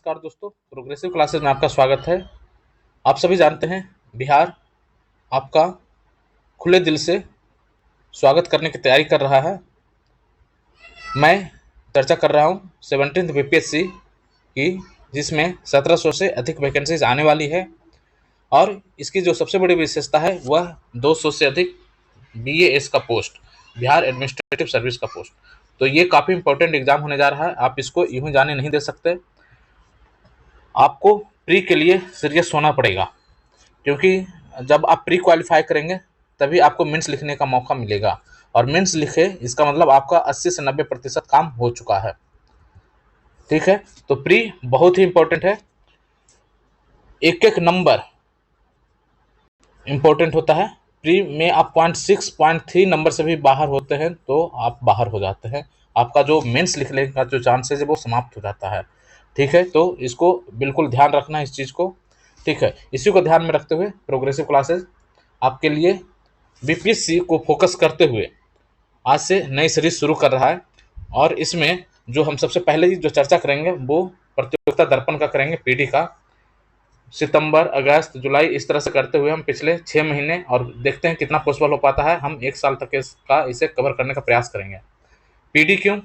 नमस्कार दोस्तों, progressive classes में आपका स्वागत है। आप सभी जानते हैं बिहार आपका खुले दिल से स्वागत करने की तैयारी कर रहा है। मैं चर्चा कर रहा हूं 17th बीपीएससी की, जिसमें 1700 से अधिक वैकेंसीज आने वाली है और इसकी जो सबसे बड़ी विशेषता है वह 200 से अधिक बीएएस का पोस्ट, बिहार एडमिनिस्ट्रेटिव सर्विस का पोस्ट। तो ये काफ़ी इंपॉर्टेंट एग्जाम होने जा रहा है, आप इसको यूं ही जाने नहीं दे सकते। आपको प्री के लिए सीरियस होना पड़ेगा, क्योंकि जब आप प्री क्वालिफाई करेंगे तभी आपको मेंस लिखने का मौका मिलेगा, और मेंस लिखे इसका मतलब आपका 80 से 90% काम हो चुका है। ठीक है, तो प्री बहुत ही इंपॉर्टेंट है, एक एक नंबर इंपॉर्टेंट होता है। प्री में आप 0.6 0.3 नंबर से भी बाहर होते हैं तो आप बाहर हो जाते हैं, आपका जो मेंस लिखने का जो चांसेस है वो समाप्त हो जाता है। ठीक है, तो इसको बिल्कुल ध्यान रखना है इस चीज़ को। ठीक है, इसी को ध्यान में रखते हुए प्रोग्रेसिव क्लासेस आपके लिए बीपीएससी को फोकस करते हुए आज से नई सीरीज शुरू कर रहा है, और इसमें जो हम सबसे पहले जो चर्चा करेंगे वो प्रतियोगिता दर्पण का करेंगे, पीडी का। सितंबर, अगस्त, जुलाई इस तरह से करते हुए हम पिछले 6 महीने और देखते हैं कितना पॉसिबल हो पाता है। हम 1 साल तक इसका इसे कवर करने का प्रयास करेंगे। पीडी क्यों?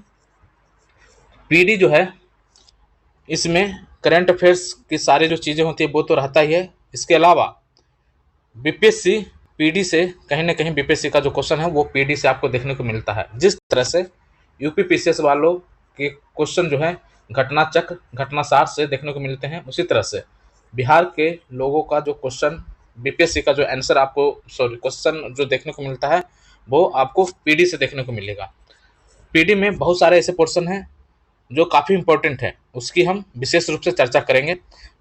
पीडी जो है इसमें करंट अफेयर्स की सारी जो चीज़ें होती है वो तो रहता ही है, इसके अलावा बीपीएससी पीडी से कहीं ना कहीं बीपीएससी का जो क्वेश्चन है वो पीडी से आपको देखने को मिलता है। जिस तरह से यूपी पीसीएस वालों के क्वेश्चन जो है घटना चक्र, घटना सार से देखने को मिलते हैं, उसी तरह से बिहार के लोगों का जो क्वेश्चन बीपीएससी का जो आंसर आपको क्वेश्चन जो देखने को मिलता है वो आपको पीडी से देखने को मिलेगा। पीडी में बहुत सारे ऐसे पोर्शन हैं जो काफ़ी इंपॉर्टेंट है, उसकी हम विशेष रूप से चर्चा करेंगे।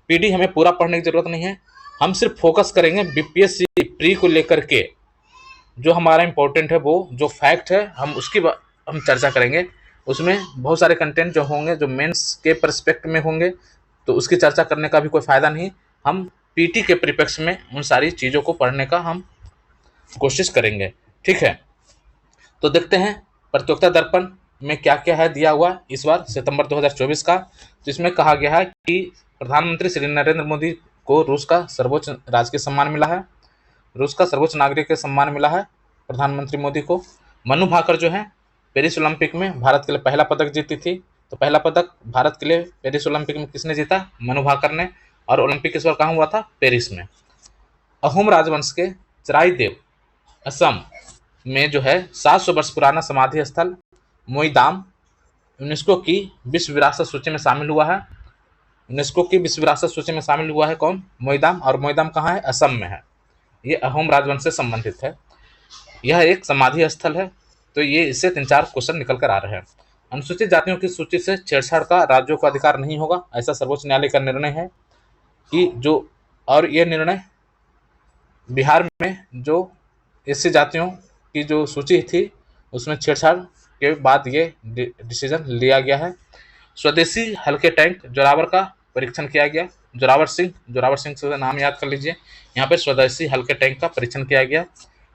पीडी हमें पूरा पढ़ने की जरूरत नहीं है, हम सिर्फ फोकस करेंगे बीपीएससी प्री को लेकर के। जो हमारा इंपॉर्टेंट है वो जो फैक्ट है हम उसकी हम चर्चा करेंगे। उसमें बहुत सारे कंटेंट जो होंगे जो मेंस के परस्पेक्ट में होंगे, तो उसकी चर्चा करने का भी कोई फ़ायदा नहीं। हम पीटी के परिप्रेक्ष्य में उन सारी चीज़ों को पढ़ने का हम कोशिश करेंगे। ठीक है, तो देखते हैं प्रतियोगिता दर्पण में क्या क्या है दिया हुआ इस बार सितंबर 2024 का। तो इसमें कहा गया है कि प्रधानमंत्री श्री नरेंद्र मोदी को रूस का सर्वोच्च राजकीय सम्मान मिला है, रूस का सर्वोच्च नागरिक सम्मान मिला है प्रधानमंत्री मोदी को। मनु भाकर जो है पेरिस ओलंपिक में भारत के लिए पहला पदक जीती थी, तो पहला पदक भारत के लिए पेरिस ओलंपिक में किसने जीता? मनु भाकर ने, और ओलंपिक इस बार कहाँ हुआ था? पेरिस में। अहोम राजवंश के चराईदेव असम में जो है 700 वर्ष पुराना समाधि स्थल मोईदाम यूनेस्को की विश्व विरासत सूची में शामिल हुआ है। यूनेस्को की विश्व विरासत सूची में शामिल हुआ है कौन? मोईदाम, और मोईदाम कहाँ है? असम में है। ये अहोम राजवंश से संबंधित है, यह एक समाधि स्थल है। तो ये इससे 3-4 क्वेश्चन निकल कर आ रहे हैं। अनुसूचित जातियों की सूची से छेड़छाड़ का राज्यों को अधिकार नहीं होगा, ऐसा सर्वोच्च न्यायालय का निर्णय है कि जो, और ये निर्णय बिहार में जो एससी जातियों की जो सूची थी उसमें छेड़छाड़ के बाद ये डिसीजन लिया गया है। स्वदेशी हल्के टैंक जोरावर का परीक्षण किया गया। जोरावर सिंह से नाम याद कर लीजिए। यहाँ पे स्वदेशी हल्के टैंक का परीक्षण किया गया।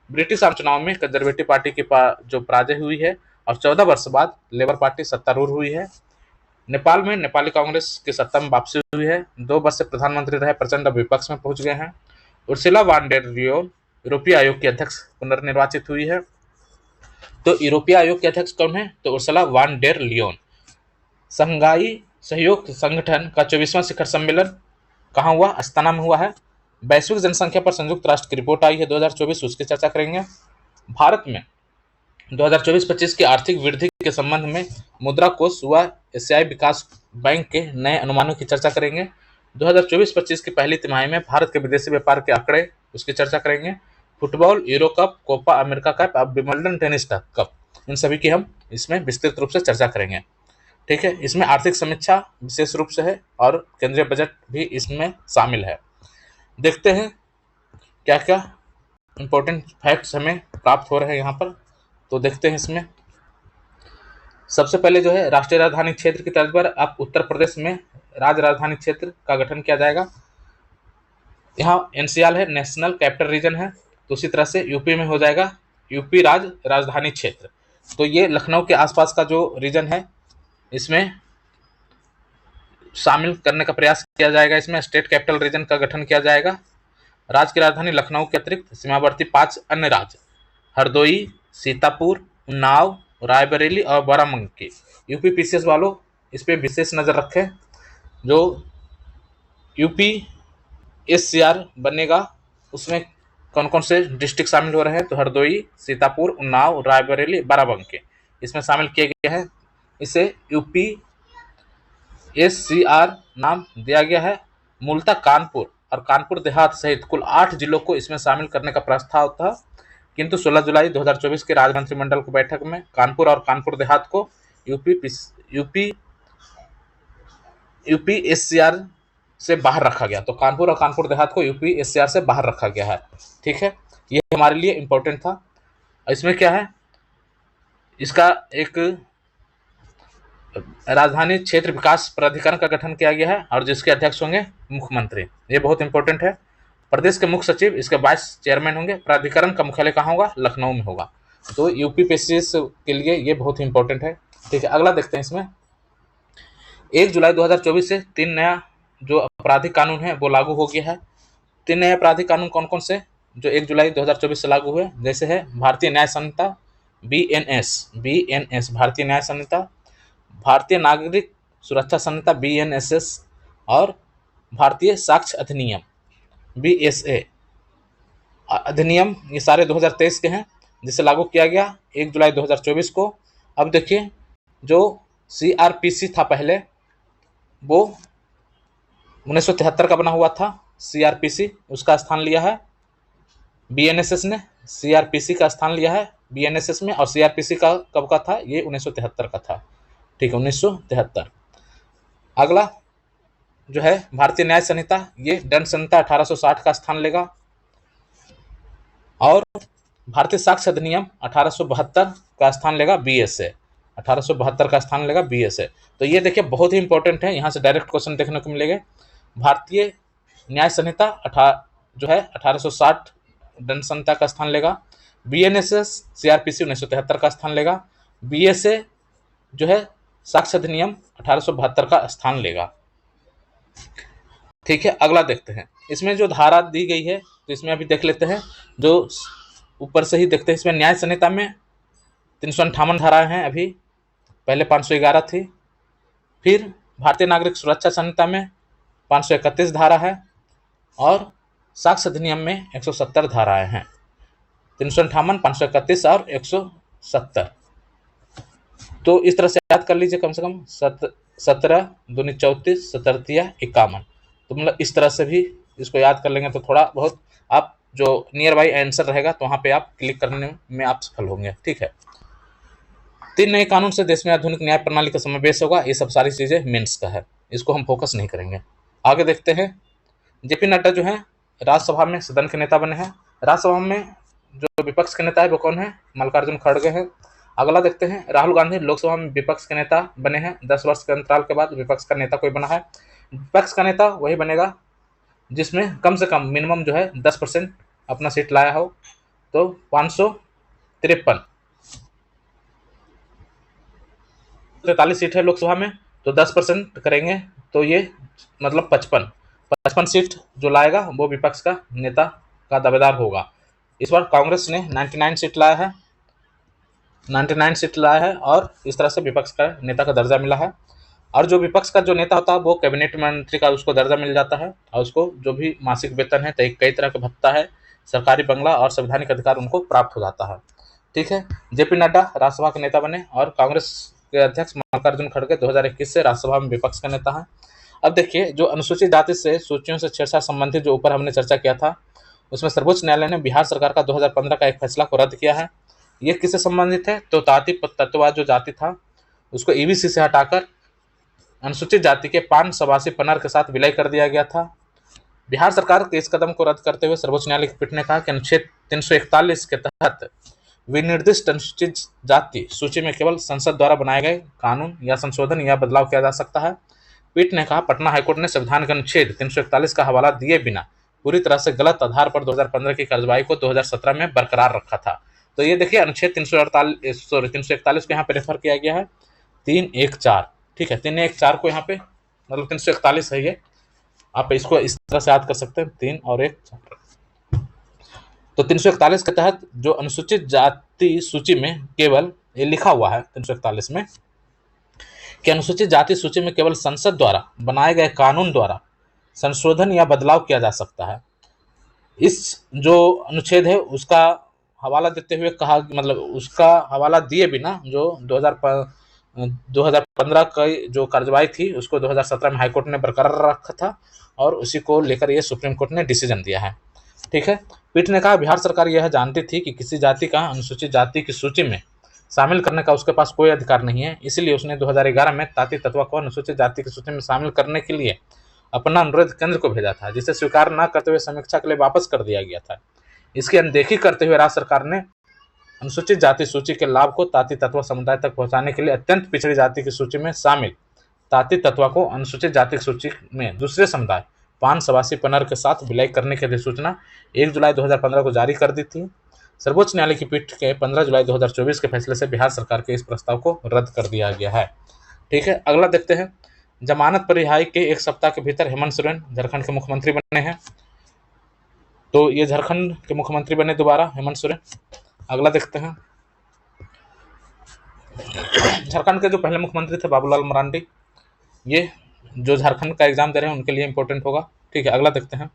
ब्रिटिश आम चुनाव में कंजर्वेटिव पार्टी की जो पराजय हुई है, और 14 वर्ष बाद लेबर पार्टी सत्तारूढ़ हुई है। नेपाल में नेपाली कांग्रेस की सत्ता में वापसी हुई है। 2 वर्ष से प्रधानमंत्री रहे प्रचंड विपक्ष में पहुंच गए हैं। उर्सुला वान डेर लियोन यूरोपीय आयोग की अध्यक्ष पुनर्निर्वाचित हुई है। तो यूरोपीय आयोग के अध्यक्ष कौन है? तो Ursula van der Leone. Shanghai सहयोग संगठन का 24वां शिखर सम्मेलन कहाँ हुआ? अस्ताना में हुआ है। वैश्विक जनसंख्या पर संयुक्त राष्ट्र की रिपोर्ट आई है 2024, उसकी चर्चा करेंगे। भारत में 2024-25 की आर्थिक वृद्धि के संबंध में मुद्रा कोष व एशियाई विकास बैंक के नए अनुमानों की चर्चा करेंगे। 2024-25 की पहली तिमाही में भारत के विदेशी व्यापार के आंकड़े, उसकी चर्चा करेंगे। Football, Euro cup, Copa America cup, अब विंबलडन टेनिस कप, इन सभी की हम इसमें विस्तृत रूप से चर्चा करेंगे। ठीक है, इसमें आर्थिक समीक्षा विशेष रूप से है और केंद्रीय बजट भी इसमें शामिल है। देखते हैं क्या क्या इंपॉर्टेंट फैक्ट्स हमें प्राप्त हो रहे हैं यहाँ पर। तो देखते हैं इसमें सबसे पहले जो है राष्ट्रीय राजधानी क्षेत्र की तर्ज पर अब उत्तर प्रदेश में राज्य राजधानी क्षेत्र का गठन किया जाएगा। यहाँ एनसीआर है, नेशनल कैपिटल रीजन है। तो उसी तरह से यूपी में हो जाएगा यूपी राज्य राजधानी क्षेत्र। तो ये लखनऊ के आसपास का जो रीजन है, इसमें शामिल करने का प्रयास किया जाएगा। इसमें स्टेट कैपिटल रीजन का गठन किया जाएगा। राज्य की राजधानी लखनऊ के अतिरिक्त सीमावर्ती 5 अन्य राज्य हरदोई, सीतापुर, उन्नाव, रायबरेली और बाराबंकी। यूपी पीसीएस वालों इस पे विशेष नजर रखें। जो यूपी एससीआर बनेगा उसमें कौन कौन से डिस्ट्रिक्ट शामिल हो रहे हैं, तो हरदोई, सीतापुर, उन्नाव, रायबरेली, बाराबंकी इसमें शामिल किए गए हैं। इसे यूपी एससीआर नाम दिया गया है। मूलतः कानपुर और कानपुर देहात सहित कुल 8 जिलों को इसमें शामिल करने का प्रस्ताव था, किंतु 16 जुलाई 2024 के राज्य मंत्रिमंडल की बैठक में कानपुर और कानपुर देहात को यूपी यूपी यूपी एससीआर से बाहर रखा गया। तो कानपुर और कानपुर देहात को यूपी एससीआर से बाहर रखा गया है। ठीक है, ये हमारे लिए इंपॉर्टेंट था। इसमें क्या है, इसका एक राजधानी क्षेत्र विकास प्राधिकरण का गठन किया गया है और जिसके अध्यक्ष होंगे मुख्यमंत्री। ये बहुत इंपॉर्टेंट है। प्रदेश के मुख्य सचिव इसके वाइस चेयरमैन होंगे। प्राधिकरण का मुख्यालय कहाँ होगा, लखनऊ में होगा। तो यूपी पीसीएस के लिए ये बहुत ही इंपॉर्टेंट है। ठीक है, अगला देखते हैं। इसमें 1 जुलाई 2024 से 3 नया जो आपराधिक कानून है वो लागू हो गया है। 3 नए आपराधिक कानून कौन कौन से जो 1 जुलाई 2024 से लागू हुए, जैसे है भारतीय न्याय संहिता बीएनएस भारतीय न्याय संहिता, भारतीय नागरिक सुरक्षा संहिता बीएनएसएस और भारतीय साक्ष्य अधिनियम बीएसए अधिनियम। ये सारे 2023 के हैं जिसे लागू किया गया 1 जुलाई 2024 को। अब देखिए, जो सीआरपीसी था पहले वो 1973 का बना हुआ था। सीआरपीसी उसका स्थान लिया है बीएनएसएस ने। सीआरपीसी का स्थान लिया है बीएनएसएस में। और सीआरपीसी का कब का था, ये 1973 का था। ठीक है, 1973। अगला जो है भारतीय न्याय संहिता, ये दंड संहिता 1860 का स्थान लेगा। और भारतीय साक्ष्य अधिनियम 1872 का स्थान लेगा बीएसए। 1872 का स्थान लेगा बीएसए। तो ये देखिए बहुत ही इंपॉर्टेंट है, यहाँ से डायरेक्ट क्वेश्चन देखने को मिलेगा। भारतीय न्याय संहिता जो है 1860 दंड संहिता का स्थान लेगा। बीएनएसएस सीआरपीसी 1973 का स्थान लेगा। बीएसए जो है साक्ष्य अधिनियम 1872 का स्थान लेगा। ठीक है, अगला देखते हैं। इसमें जो धारा दी गई है तो इसमें अभी देख लेते हैं। जो ऊपर से ही देखते हैं, इसमें न्याय संहिता में 358 धाराएं हैं अभी, पहले 511 थी। फिर भारतीय नागरिक सुरक्षा संहिता में 531 धारा है और साक्ष्य अधिनियम में 170 धाराएं हैं। 358, 531 और 170। तो इस तरह से याद कर लीजिए, कम से कम 17 दूनी 34 17 51। तो मतलब इस तरह से भी इसको याद कर लेंगे तो थोड़ा बहुत आप जो नियर बाई आंसर रहेगा तो वहाँ पे आप क्लिक करने में आप सफल होंगे। ठीक है, 3 नए कानून से देश में आधुनिक न्याय प्रणाली का समावेश होगा। ये सब सारी चीज़ें मेंस का है, इसको हम फोकस नहीं करेंगे। आगे देखते हैं। जेपी नड्डा जो है राज्यसभा में सदन के नेता बने हैं। राज्यसभा में जो विपक्ष के नेता है वो कौन है, मल्लिकार्जुन खड़गे हैं। अगला देखते हैं, राहुल गांधी लोकसभा में विपक्ष के नेता बने हैं। 10 वर्ष के अंतराल के बाद विपक्ष का नेता कोई बना है। विपक्ष का नेता वही बनेगा जिसमें कम से कम मिनिमम जो है 10% अपना सीट लाया हो। तो 553 43 सीट है लोकसभा में, तो 10% करेंगे तो ये मतलब 55 सीट जो लाएगा वो विपक्ष का नेता का दावेदार होगा। इस बार कांग्रेस ने 99 सीट लाया है, 99 सीट लाया है और इस तरह से विपक्ष का नेता का दर्जा मिला है। और जो विपक्ष का जो नेता होता है वो कैबिनेट मंत्री का उसको दर्जा मिल जाता है और उसको जो भी मासिक वेतन है, कई तरह का भत्ता है, सरकारी बंगला और संवैधानिक अधिकार उनको प्राप्त हो जाता है। ठीक है, जेपी नड्डा राज्यसभा के नेता बने और कांग्रेस के अध्यक्ष मल्लिकार्जुन खड़गे 2021 से राज्यसभा में विपक्ष का नेता है। अब देखिए, जो अनुसूचित जाति से सूचियों से छेड़छाड़ संबंधित जो ऊपर हमने चर्चा किया था, उसमें सर्वोच्च न्यायालय ने बिहार सरकार का 2015 का एक फैसला को रद्द किया है। ये किससे संबंधित है, तो तत्ववाद जो जाति था उसको ईबीसी से हटाकर अनुसूचित जाति के पान सबासी पनर के साथ विलय कर दिया गया था। बिहार सरकार के इस कदम को रद्द करते हुए सर्वोच्च न्यायालय की पीठ ने कहा कि अनुच्छेद 341 के तहत विनिर्दिष्ट अनुसूचित जाति सूची में केवल संसद द्वारा बनाए गए कानून या संशोधन या बदलाव किया जा सकता है। पीठ ने कहा, पटना हाईकोर्ट ने संविधान के अनुच्छेद 341 का हवाला दिए बिना पूरी तरह से गलत आधार पर 2015 की कार्यवाही को 2017 में बरकरार रखा था। तो ये देखिए, अनुच्छेद 341 को यहाँ पे रेफर किया गया है 314। ठीक है, 314 को यहाँ पे मतलब 341 है ये। आप इसको इस तरह से याद कर सकते हैं, 3 और 1 4। तो 341 के तहत जो अनुसूचित जाति सूची में केवल ये लिखा हुआ है 341 में कि अनुसूचित जाति सूची में केवल संसद द्वारा बनाए गए कानून द्वारा संशोधन या बदलाव किया जा सकता है। इस जो अनुच्छेद है उसका हवाला देते हुए कहा, मतलब उसका हवाला दिए बिना जो 2015 की जो कार्यवाही थी उसको 2017 में हाईकोर्ट ने बरकरार रखा था और उसी को लेकर ये सुप्रीम कोर्ट ने डिसीजन दिया है। ठीक है। पीठ ने कहा बिहार सरकार यह जानती थी कि किसी जाति का अनुसूचित जाति की सूची में शामिल करने का उसके पास कोई अधिकार नहीं है, इसलिए उसने 2011 में ताती तत्वा को अनुसूचित जाति की सूची में शामिल करने के लिए अपना अनुरोध केंद्र को भेजा था, जिसे स्वीकार न करते हुए समीक्षा के लिए वापस कर दिया गया था। इसकी अनदेखी करते हुए राज्य सरकार ने अनुसूचित जाति सूची के लाभ को ताती तत्वा समुदाय तक पहुंचाने के लिए अत्यंत पिछड़ी जाति की सूची में शामिल ताती तत्वा को अनुसूचित जाति की सूची में दूसरे समुदाय पान सवासी पनर के साथ विलय करने की अधिसूचना 1 जुलाई 2015 को जारी कर दी थी। सर्वोच्च न्यायालय की पीठ के 15 जुलाई 2024 के फैसले से बिहार सरकार के इस प्रस्ताव को रद्द कर दिया गया है। ठीक है, अगला देखते हैं। जमानत पर रिहाई के 1 सप्ताह के भीतर हेमंत सोरेन झारखंड के मुख्यमंत्री बने हैं। तो ये झारखंड के मुख्यमंत्री बने दोबारा हेमंत सोरेन। अगला देखते हैं। झारखंड के जो पहले मुख्यमंत्री थे बाबूलाल मरांडी, ये जो झारखंड का एग्जाम दे रहे हैं उनके लिए इंपॉर्टेंट होगा। ठीक है, अगला देखते हैं।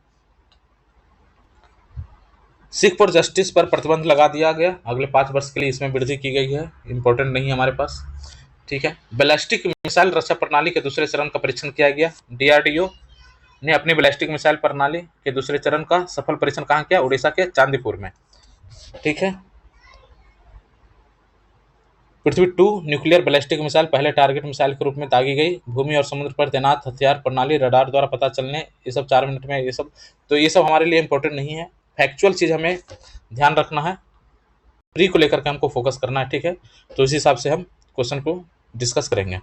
सिख फॉर जस्टिस पर प्रतिबंध लगा दिया गया, अगले 5 वर्ष के लिए इसमें वृद्धि की गई है, इंपॉर्टेंट नहीं है हमारे पास। ठीक है। बैलिस्टिक मिसाइल रक्षा प्रणाली के दूसरे चरण का परीक्षण किया गया। डीआरडीओ ने अपनी बैलिस्टिक मिसाइल प्रणाली के दूसरे चरण का सफल परीक्षण कहाँ किया? उड़ीसा के चांदीपुर में। ठीक है। पृथ्वी 2 न्यूक्लियर बैलिस्टिक मिसाइल पहले टारगेट मिसाइल के रूप में दागी गई। भूमि और समुद्र पर तैनात हथियार प्रणाली रडार द्वारा पता चलने, ये सब 4 मिनट में, ये सब तो ये सब हमारे लिए इंपॉर्टेंट नहीं है। फैक्चुअल चीज़ हमें ध्यान रखना है, प्री को लेकर के हमको फोकस करना है। ठीक है, तो इस हिसाब से हम क्वेश्चन को डिस्कस करेंगे।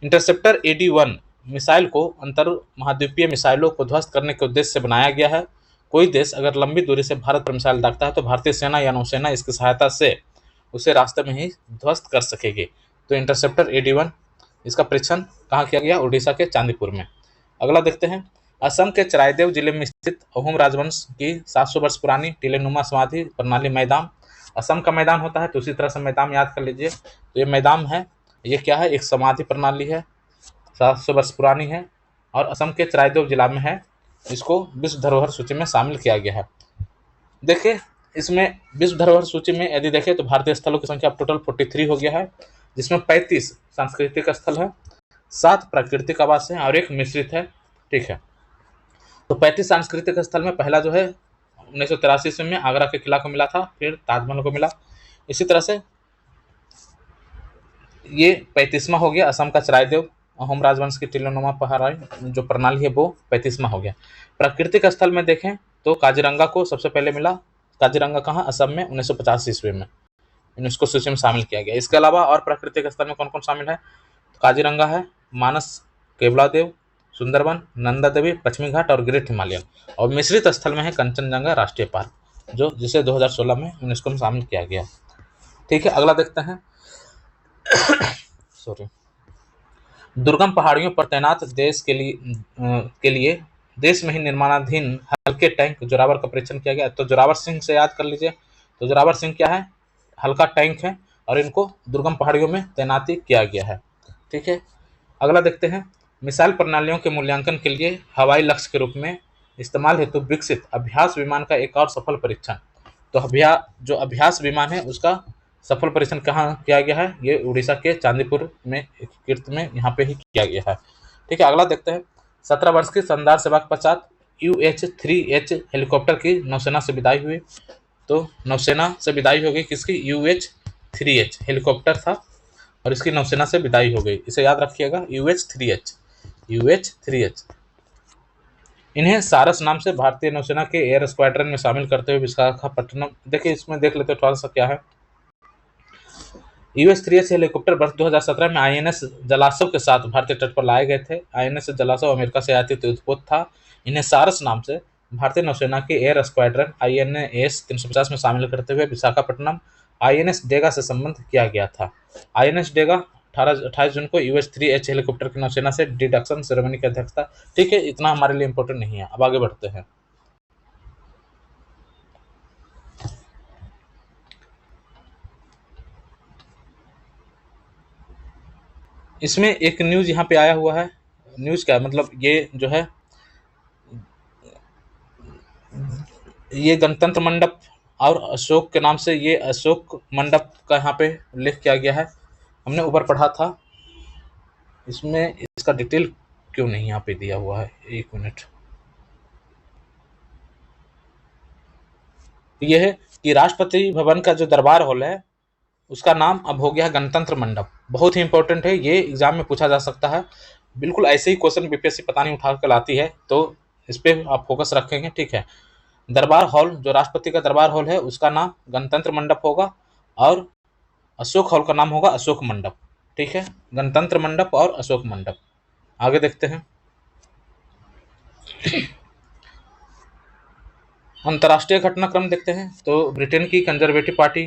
इंटरसेप्टर AD-1 मिसाइल को अंतर महाद्वीपीय मिसाइलों को ध्वस्त करने के उद्देश्य से बनाया गया है। कोई देश अगर लंबी दूरी से भारत पर मिसाइल दागता है तो भारतीय सेना या नौसेना इसकी सहायता से उसे रास्ते में ही ध्वस्त कर सकेगी। तो इंटरसेप्टर AD-1 इसका परीक्षण कहाँ किया गया? उड़ीसा के चांदीपुर में। अगला देखते हैं। असम के चराइदेव जिले में स्थित अहोम राजवंश की 700 वर्ष पुरानी टीलेनुमा समाधि प्रणाली मैदान, असम का मैदान होता है तो उसी तरह से मैदान याद कर लीजिए। तो ये मैदान है, ये क्या है? एक समाधि प्रणाली है, 700 वर्ष पुरानी है और असम के चराइदेव जिला में है। इसको विश्व धरोहर सूची में शामिल किया गया है। देखिए इसमें विश्व धरोहर सूची में यदि देखें तो भारतीय स्थलों की संख्या टोटल 43 हो गया है, जिसमें 35 सांस्कृतिक स्थल है, 7 प्राकृतिक आवास है और 1 मिश्रित है। ठीक है, तो 35 सांस्कृतिक स्थल में पहला जो है 1983 ईस्वी में आगरा के किला को मिला था, फिर ताजमहल को मिला। इसी तरह से ये 35वां हो गया असम का चराइदेव अहोम राजवंश की टीलोनुमा पहाड़ी जो प्रणाली है वो 35वां हो गया। प्राकृतिक स्थल में देखें तो काजीरंगा को सबसे पहले मिला। काजीरंगा कहाँ? असम में 1950 ईस्वी में यूनेस्को सूची में शामिल किया गया। इसके अलावा और प्राकृतिक स्थल में कौन कौन शामिल है? तो काजीरंगा है, मानस, केवलादेव, सुंदरबन, नंदा देवी, पश्चिमी घाट और ग्रेट हिमालयन। और मिश्रित स्थल में है कंचनजंगा राष्ट्रीय पार्क, जो जिसे 2016 में यूनेस्को में शामिल किया गया। ठीक है, अगला देखते हैं। सॉरी, दुर्गम पहाड़ियों पर तैनात देश के लिए देश में ही निर्माणाधीन हल्के टैंक जोरावर का परीक्षण किया गया। तो जोरावर सिंह से याद कर लीजिए। तो जोरावर सिंह क्या है? हल्का टैंक है और इनको दुर्गम पहाड़ियों में तैनाती किया गया है। ठीक है, अगला देखते हैं। मिसाइल प्रणालियों के मूल्यांकन के लिए हवाई लक्ष्य के रूप में इस्तेमाल हेतु विकसित अभ्यास विमान का एक और सफल परीक्षण। तो जो अभ्यास विमान है उसका सफल परीक्षण कहाँ किया गया है? ये उड़ीसा के चांदीपुर में कीर्त में यहाँ पे ही किया गया है। ठीक है, अगला देखते हैं। 17 वर्ष की शानदार सेवा के पश्चात UH-3H हेलीकॉप्टर की नौसेना से विदाई हुई। तो नौसेना से विदाई हो गई किसकी? UH-3H हेलीकॉप्टर था और इसकी नौसेना से विदाई हो गई। इसे याद रखिएगा, UH-3H। इन्हें सारस नाम से भारतीय नौसेना के एयर स्क्वाड्रन में शामिल करते हुए विशाखापट्टनम, देखिए इसमें देख लेते थोड़ा सा क्या है। UH-3H हेलीकॉप्टर वर्ष 2017 में INS जलासव के साथ भारतीय तट पर लाए गए थे। INS जलासव अमेरिका से आयातित युद्धपोत था। इन्हें सारस नाम से भारतीय नौसेना के एयर स्क्वाड्रन INS 350 में शामिल करते हुए विशाखापट्टनम INS डेगा से संबंध किया गया था। INS डेगा 28 जून को UH-3H हेलीकॉप्टर की नौसेना से डिडक्शन सेरेमनी की अध्यक्षता। ठीक है, इतना हमारे लिए इंपॉर्टेंट नहीं है। अब आगे बढ़ते हैं। इसमें एक न्यूज यहाँ पे आया हुआ है। न्यूज क्या मतलब, ये जो है ये गणतंत्र मंडप और अशोक के नाम से ये अशोक मंडप का यहाँ पे उल्लेख किया गया है। हमने ऊपर पढ़ा था। इसमें इसका डिटेल क्यों नहीं यहाँ पे दिया हुआ है, एक मिनट। ये है कि राष्ट्रपति भवन का जो दरबार हॉल है उसका नाम अब हो गया है गणतंत्र मंडप। बहुत ही इंपॉर्टेंट है, ये एग्जाम में पूछा जा सकता है। बिल्कुल ऐसे ही क्वेश्चन बीपीएससी पता नहीं उठा कर लाती है, तो इस पे आप फोकस रखेंगे। ठीक है, दरबार हॉल, जो राष्ट्रपति का दरबार हॉल है उसका नाम गणतंत्र मंडप होगा और अशोक हॉल का नाम होगा अशोक मंडप। ठीक है, गणतंत्र मंडप और अशोक मंडप। आगे देखते हैं। अंतर्राष्ट्रीय घटनाक्रम देखते हैं। तो ब्रिटेन की कंजर्वेटिव पार्टी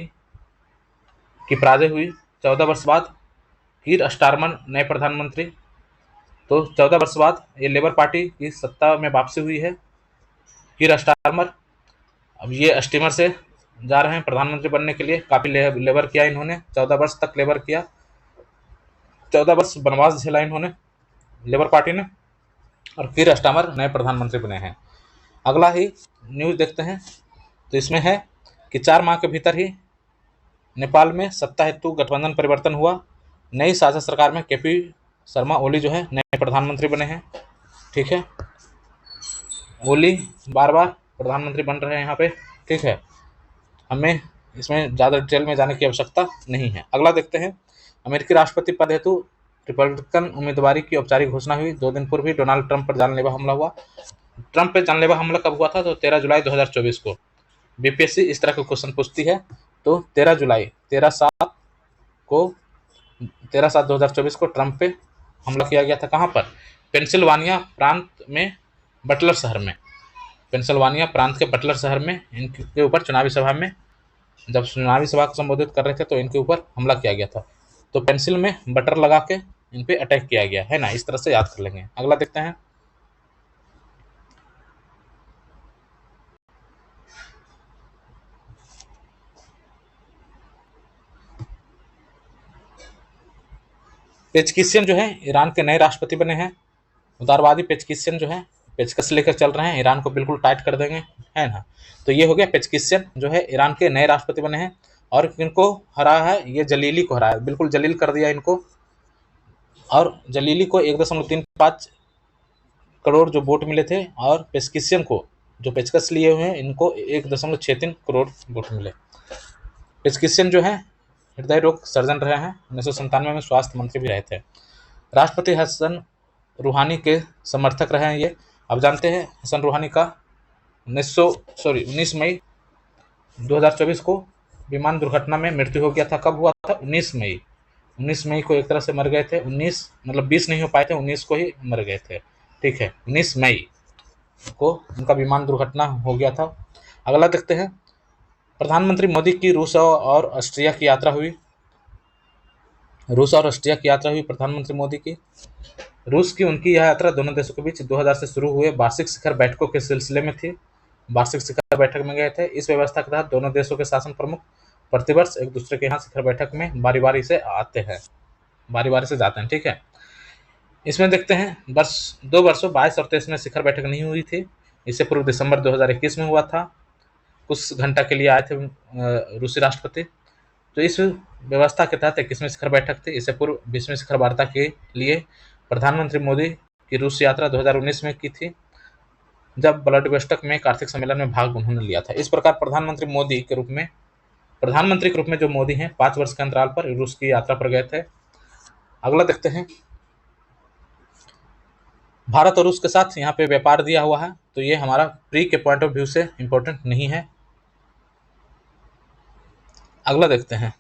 की पराजय हुई 14 वर्ष बाद। कीर स्टारमर नए प्रधानमंत्री। तो 14 वर्ष बाद ये लेबर पार्टी की सत्ता में वापसी हुई है। कीर स्टारमर अब ये स्टीमर से जा रहे हैं प्रधानमंत्री बनने के लिए। काफी लेबर किया इन्होंने, 14 वर्ष तक लेबर किया, 14 वर्ष वनवास झेला इन्होंने लेबर पार्टी ने, और कीर स्टारमर नए प्रधानमंत्री बने हैं। अगला ही न्यूज देखते हैं। तो इसमें है कि 4 माह के भीतर ही नेपाल में सत्ता हेतु गठबंधन परिवर्तन हुआ। नई साझा सरकार में केपी शर्मा ओली जो है नए प्रधानमंत्री बने हैं। ठीक है, ओली बार बार प्रधानमंत्री बन रहे हैं यहाँ पे। ठीक है, हमें इसमें ज़्यादा डिटेल में जाने की आवश्यकता नहीं है। अगला देखते हैं। अमेरिकी राष्ट्रपति पद हेतु रिपब्लिकन उम्मीदवारी की औपचारिक घोषणा हुई। 2 दिन पूर्व ही डोनाल्ड ट्रंप पर जानलेवा हमला हुआ। ट्रंप पे जानलेवा हमला कब हुआ था? तो 13 जुलाई 2024 को। बीपीएससी इस तरह के क्वेश्चन पूछती है। तो 13 जुलाई 13/7 को 13/7/2024 को ट्रंप पे हमला किया गया था। कहाँ पर? पेंसिल्वानिया प्रांत में, बटलर शहर में। पेंसिल्वानिया प्रांत के बटलर शहर में इनके ऊपर चुनावी सभा में, जब चुनावी सभा को संबोधित कर रहे थे तो इनके ऊपर हमला किया गया था। तो पेंसिल में बटर लगा के इन पे अटैक किया गया है ना, इस तरह से याद कर लेंगे। अगला देखते हैं। पेचकिशियन जो है ईरान के नए राष्ट्रपति बने हैं। उदारवादी पेचकिशियन जो है पेचकस लेकर चल रहे हैं, ईरान को बिल्कुल टाइट कर देंगे, है ना। तो ये हो गया, पेचकिशियन जो है ईरान के नए राष्ट्रपति बने हैं। और इनको हरा है, ये जलीली को हरा है, बिल्कुल जलील कर दिया इनको। और जलीली को 1.35 करोड़ जो वोट मिले थे, और पेचकिशियन को जो पेचकस लिए हुए हैं इनको 1.63 करोड़ वोट मिले। पेचकिशियन जो है हृदय रोग सर्जन रहे हैं, 1997 में स्वास्थ्य मंत्री भी रहे थे। राष्ट्रपति हसन रूहानी के समर्थक रहे हैं ये। अब जानते हैं हसन रूहानी का 19 मई 2024 को विमान दुर्घटना में मृत्यु हो गया था। कब हुआ था? 19 मई को एक तरह से मर गए थे। 19 मतलब 20 नहीं हो पाए थे, 19 को ही मर गए थे। ठीक है, 19 मई को उनका विमान दुर्घटना हो गया था। अगला देखते हैं। प्रधानमंत्री मोदी की रूस और ऑस्ट्रिया की यात्रा हुई। रूस और ऑस्ट्रिया की यात्रा हुई प्रधानमंत्री मोदी की। रूस की उनकी यह यात्रा दोनों देशों के बीच 2000 से शुरू हुए वार्षिक शिखर बैठकों के सिलसिले में थी। वार्षिक शिखर बैठक में गए थे। इस व्यवस्था के तहत दोनों देशों के शासन प्रमुख प्रतिवर्ष एक दूसरे के यहाँ शिखर बैठक में बारी बारी से आते हैं, बारी बारी से जाते हैं। ठीक है, इसमें देखते हैं 2 वर्षों 22 और 23 में शिखर बैठक नहीं हुई थी। इससे पूर्व दिसंबर 2021 में हुआ था। कुछ घंटा के लिए आए थे रूसी राष्ट्रपति। तो इस व्यवस्था के तहत 21वीं शिखर बैठक थी। इससे पूर्व 20वीं शिखर वार्ता के लिए प्रधानमंत्री मोदी की रूस यात्रा 2019 में की थी, जब व्लादिवोस्टोक में एक आर्थिक सम्मेलन में भाग उन्होंने लिया था। इस प्रकार प्रधानमंत्री के रूप में जो मोदी हैं 5 वर्ष के अंतराल पर रूस की यात्रा पर गए थे। अगला देखते हैं। भारत और रूस के साथ यहाँ पे व्यापार दिया हुआ है, तो ये हमारा प्री के पॉइंट ऑफ व्यू से इंपॉर्टेंट नहीं है। अगला देखते हैं।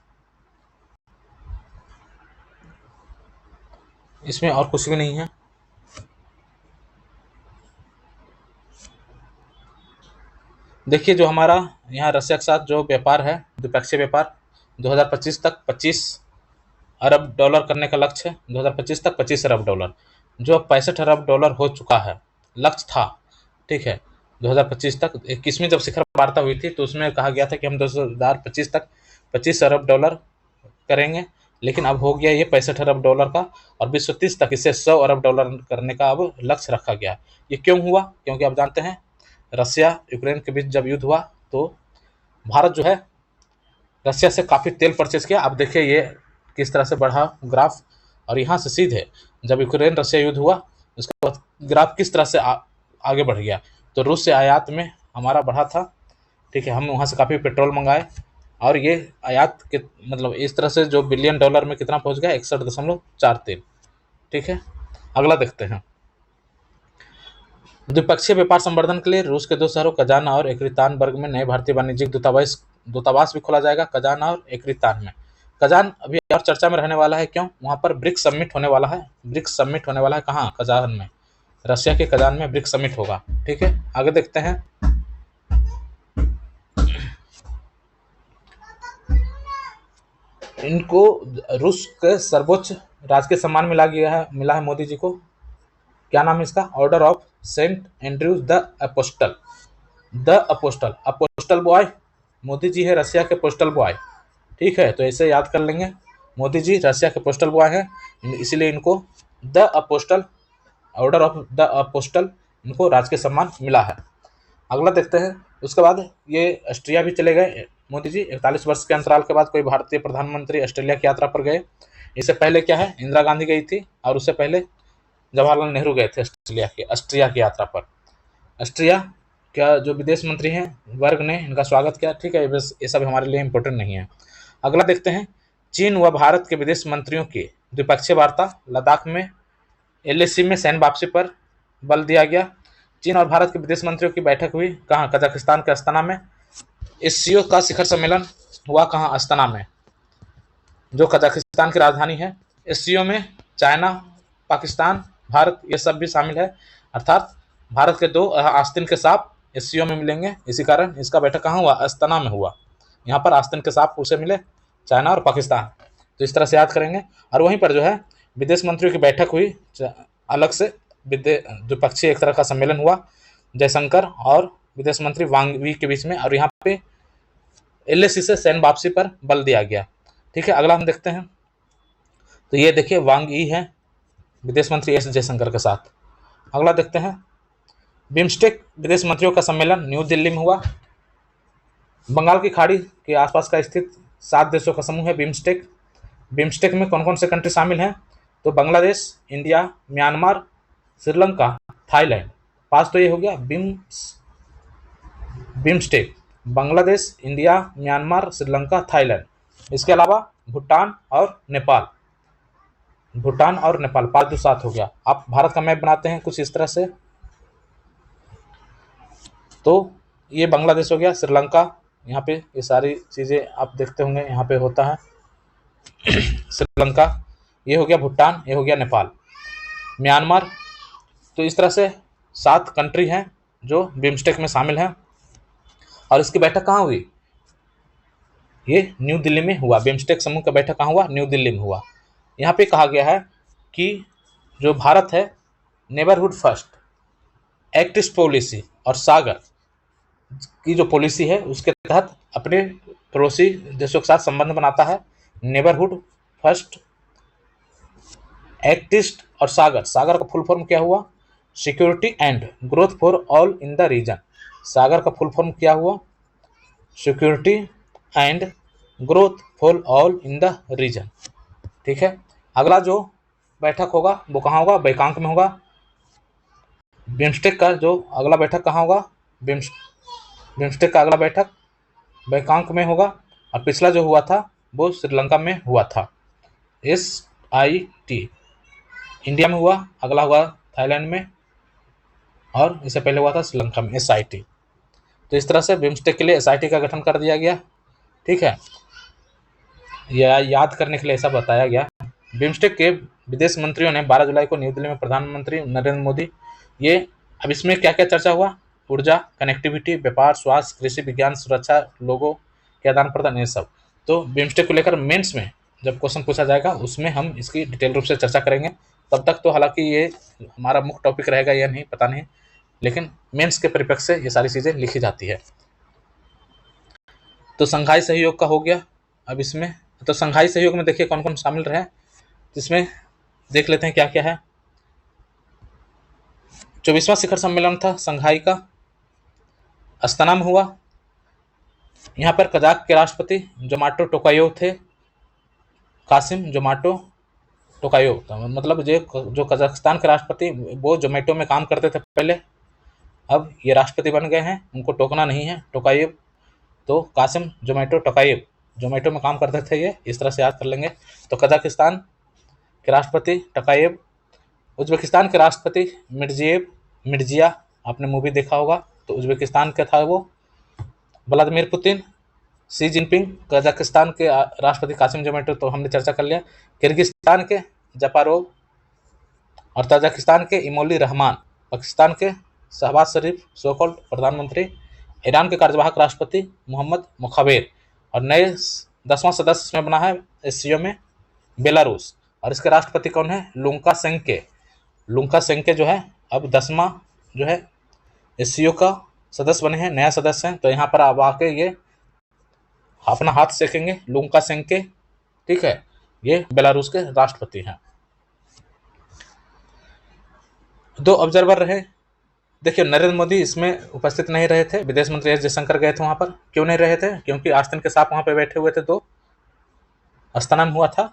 इसमें और कुछ भी नहीं है। देखिए, जो हमारा यहाँ रशिया के साथ जो व्यापार है, द्विपक्षीय व्यापार 2025 तक 25 अरब डॉलर करने का लक्ष्य है 2025 तक, 25 अरब डॉलर, जो 65 अरब डॉलर हो चुका है, लक्ष्य था। ठीक है, 2025 तक 21वीं जब शिखर वार्ता हुई थी तो उसमें कहा गया था कि हम 2025 तक 25 अरब डॉलर करेंगे, लेकिन अब हो गया ये 65 अरब डॉलर का, और 2030 तक इसे 100 अरब डॉलर करने का अब लक्ष्य रखा गया। ये क्यों हुआ? क्योंकि आप जानते हैं रसिया यूक्रेन के बीच जब युद्ध हुआ तो भारत जो है रसिया से काफ़ी तेल परचेज किया। अब देखिए ये किस तरह से बढ़ा ग्राफ, और यहाँ से सीधे जब यूक्रेन रसिया युद्ध हुआ उसके बाद ग्राफ किस तरह से आगे बढ़ गया। तो रूस से आयात में हमारा बढ़ा था, ठीक है, हम वहाँ से काफ़ी पेट्रोल मंगाए, और ये आयात के मतलब इस तरह से जो बिलियन डॉलर में कितना पहुँच गया, 61.43। ठीक है, अगला देखते हैं। द्विपक्षीय व्यापार संवर्धन के लिए रूस के 2 शहरों कजान और एकरितानबर्ग में नए भारतीय वाणिज्यिक दूतावास भी खोला जाएगा, कजान और एकरितान में। कजान अभी और चर्चा में रहने वाला है, क्यों? वहाँ पर ब्रिक्स समिट होने वाला है। ब्रिक्स समिट होने वाला है कहाँ? कजान में, रशिया के कजान में ब्रिक्स समिट होगा। ठीक है, आगे देखते हैं। इनको रूस के सर्वोच्च राजकीय सम्मान मिला है मोदी जी को। क्या नाम है इसका? Order of saint Andrews the apostle. Apostle by Modi ji है, रसिया के पोस्टल बॉय। ठीक है, तो ऐसे याद कर लेंगे, मोदी जी रसिया के पोस्टल बॉय हैं, इसीलिए इनको the apostle, order of the apostle, इनको राजकीय सम्मान मिला है। अगला देखते हैं। उसके बाद ये ऑस्ट्रिया भी चले गए मोदी जी। 41 वर्ष के अंतराल के बाद कोई भारतीय प्रधानमंत्री ऑस्ट्रेलिया की यात्रा पर गए। इससे पहले क्या है, इंदिरा गांधी गई थी, और उससे पहले जवाहरलाल नेहरू गए थे ऑस्ट्रिया की यात्रा पर। ऑस्ट्रिया का जो विदेश मंत्री हैं वर्ग ने इनका स्वागत किया। ठीक है, बस ये सब हमारे लिए इम्पोर्टेंट नहीं है। अगला देखते हैं। चीन व भारत के विदेश मंत्रियों की द्विपक्षीय वार्ता, लद्दाख में एलएसी में सैन्य वापसी पर बल दिया गया। चीन और भारत के विदेश मंत्रियों की बैठक हुई कहाँ? कजाकिस्तान के अस्ताना में। एससीओ का शिखर सम्मेलन हुआ कहाँ? अस्ताना में, जो कजाकिस्तान की राजधानी है। एससीओ में चाइना, पाकिस्तान, भारत ये सब भी शामिल है, अर्थात भारत के 2 आस्तीन के सांप एससीओ में मिलेंगे। इसी कारण इसका बैठक कहाँ हुआ? अस्ताना में हुआ। यहाँ पर आस्तीन के सांप उसे मिले, चाइना और पाकिस्तान। तो इस तरह से याद करेंगे। और वहीं पर जो है विदेश मंत्रियों की बैठक हुई अलग से, द्विपक्षीय एक तरह का सम्मेलन हुआ जयशंकर और विदेश मंत्री वांग यी के बीच में, और यहाँ पे एलएसी से सैन्य वापसी पर बल दिया गया। ठीक है, अगला हम देखते हैं। तो ये देखिए वांग यी है विदेश मंत्री एस जयशंकर के साथ। अगला देखते हैं। बिम्स्टेक विदेश मंत्रियों का सम्मेलन न्यू दिल्ली में हुआ। बंगाल की खाड़ी के आसपास का स्थित 7 देशों का समूह है बिम्स्टेक। बिम्स्टेक में कौन कौन से कंट्री शामिल हैं? तो Bangladesh, India, Myanmar, Sri Lanka, Thailand. 5 तो ये हो गया BIMSTEC, Bangladesh, India, Myanmar, Sri Lanka, Thailand. इसके अलावा भूटान और नेपाल। 5 2 7 हो गया। आप भारत का मैप बनाते हैं कुछ इस तरह से, तो ये बांग्लादेश हो गया, श्रीलंका, यहाँ पे ये सारी चीज़ें आप देखते होंगे यहाँ पे होता है श्रीलंका, ये हो गया भूटान, ये हो गया नेपाल, म्यांमार। तो इस तरह से 7 कंट्री हैं जो बिम्स्टेक में शामिल हैं। और इसकी बैठक कहाँ हुई? ये न्यू दिल्ली में हुआ। बिम्स्टेक समूह का बैठक कहाँ हुआ? न्यू दिल्ली में हुआ। यहाँ पे कहा गया है कि जो भारत है neighbourhood first, act east policy और सागर की जो पॉलिसी है उसके तहत अपने पड़ोसी देशों के साथ संबंध बनाता है। नेबरहुड फर्स्ट, एक्ट ईस्ट और सागर। सागर का फुल फॉर्म क्या हुआ? Security and growth for all in the region. Sagar का फुल फॉर्म क्या हुआ? Security and growth for all in the region. ठीक है, अगला जो बैठक होगा वो कहाँ होगा? बैंकॉक में होगा। बिम्स्टेक का जो अगला बैठक कहाँ होगा? बिम्स्टेक का अगला बैठक बैंकॉक में होगा। और पिछला जो हुआ था वो श्रीलंका में हुआ था, SIT। इंडिया में हुआ, अगला हुआ थाईलैंड में, और इससे पहले हुआ था श्रीलंका में, SIT। तो इस तरह से बिम्स्टेक के लिए SIT का गठन कर दिया गया। ठीक है, यह याद करने के लिए ऐसा बताया गया। बिम्स्टेक के विदेश मंत्रियों ने 12 जुलाई को न्यू दिल्ली में प्रधानमंत्री नरेंद्र मोदी, ये अब इसमें क्या क्या चर्चा हुआ? ऊर्जा, कनेक्टिविटी, व्यापार, स्वास्थ्य, कृषि, विज्ञान, सुरक्षा, लोगों के आदान प्रदान, ये सब। तो बिम्स्टेक को लेकर मेंस में जब क्वेश्चन पूछा जाएगा उसमें हम इसकी डिटेल रूप से चर्चा करेंगे। तब तक तो हालांकि ये हमारा मुख्य टॉपिक रहेगा या नहीं पता नहीं, लेकिन मेंस के परिप्रेक्ष्य से ये सारी चीज़ें लिखी जाती है। तो संघाई सहयोग का हो गया। अब इसमें तो संघाई सहयोग में देखिए कौन कौन शामिल रहे, जिसमें देख लेते हैं क्या क्या है। 24वां शिखर सम्मेलन था संघाई का, अस्ताना में हुआ। यहाँ पर कजाक के राष्ट्रपति जोमाटो टोकायोव थे, कासिम जोमाटो टोकायोव था। मतलब जो कजाकिस्तान के राष्ट्रपति वो जोमेटो में काम करते थे पहले, अब ये राष्ट्रपति बन गए हैं, उनको टोकना नहीं है, टोकायेव। तो कासिम जोमेटो टोकायेव जोमेटो में काम करते थे ये, इस तरह से याद कर लेंगे। तो कजाकिस्तान के राष्ट्रपति टोकायेव, उज्बेकिस्तान के राष्ट्रपति मिर्जिया, आपने मूवी देखा होगा, तो उज्बेकिस्तान का था वो। Vladimir Putin, Xi Jinping, Kazakhstan के राष्ट्रपति कासिम जोमेटो तो हमने चर्चा कर लिया। किर्गिस्तान के जपारोव और तजाकिस्तान के इमोली रहमान, पाकिस्तान के शहबाज शरीफ सो-कॉल्ड प्रधानमंत्री, ईरान के कार्यवाहक राष्ट्रपति मोहम्मद मुखाबेर, और नए 10वां सदस्य इसमें बना है एससीओ में बेलारूस, और इसके राष्ट्रपति कौन है, लुकाशेंको जो है अब 10वां जो है एससीओ का सदस्य बने हैं, नया सदस्य हैं। तो यहाँ पर अब आके ये अपना हाथ सेकेंगे लुकाशेंको, ठीक है, ये बेलारूस के राष्ट्रपति हैं। 2 ऑब्जर्वर रहे। देखिए नरेंद्र मोदी इसमें उपस्थित नहीं रहे थे, विदेश मंत्री एस जयशंकर गए थे वहां पर। क्यों नहीं रहे थे, क्योंकि आस्तीन के साथ वहां पे बैठे हुए थे। 2 अस्ताना में हुआ था,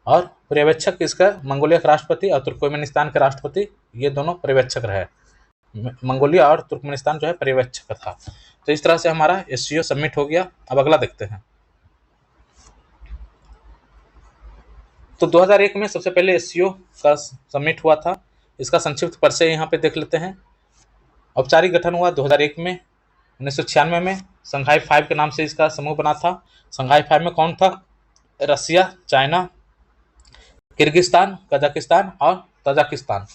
और पर्यवेक्षक इसका मंगोलिया के राष्ट्रपति और तुर्कमेनिस्तान के राष्ट्रपति, ये दोनों पर्यवेक्षक रहे। मंगोलिया और तुर्कमेनिस्तान जो है पर्यवेक्षक था। तो इस तरह से हमारा एससीओ सबमिट हो गया। अब अगला देखते हैं। तो 2001 में सबसे पहले एससीओ का सबमिट हुआ था। इसका संक्षिप्त परिचय यहाँ पे देख लेते हैं। औपचारिक गठन हुआ 2001 में। 1996 में संघाई 5 के नाम से इसका समूह बना था। संघाई 5 में कौन था, रसिया, चाइना, किर्गिस्तान, कजाकिस्तान और तजाकिस्तान।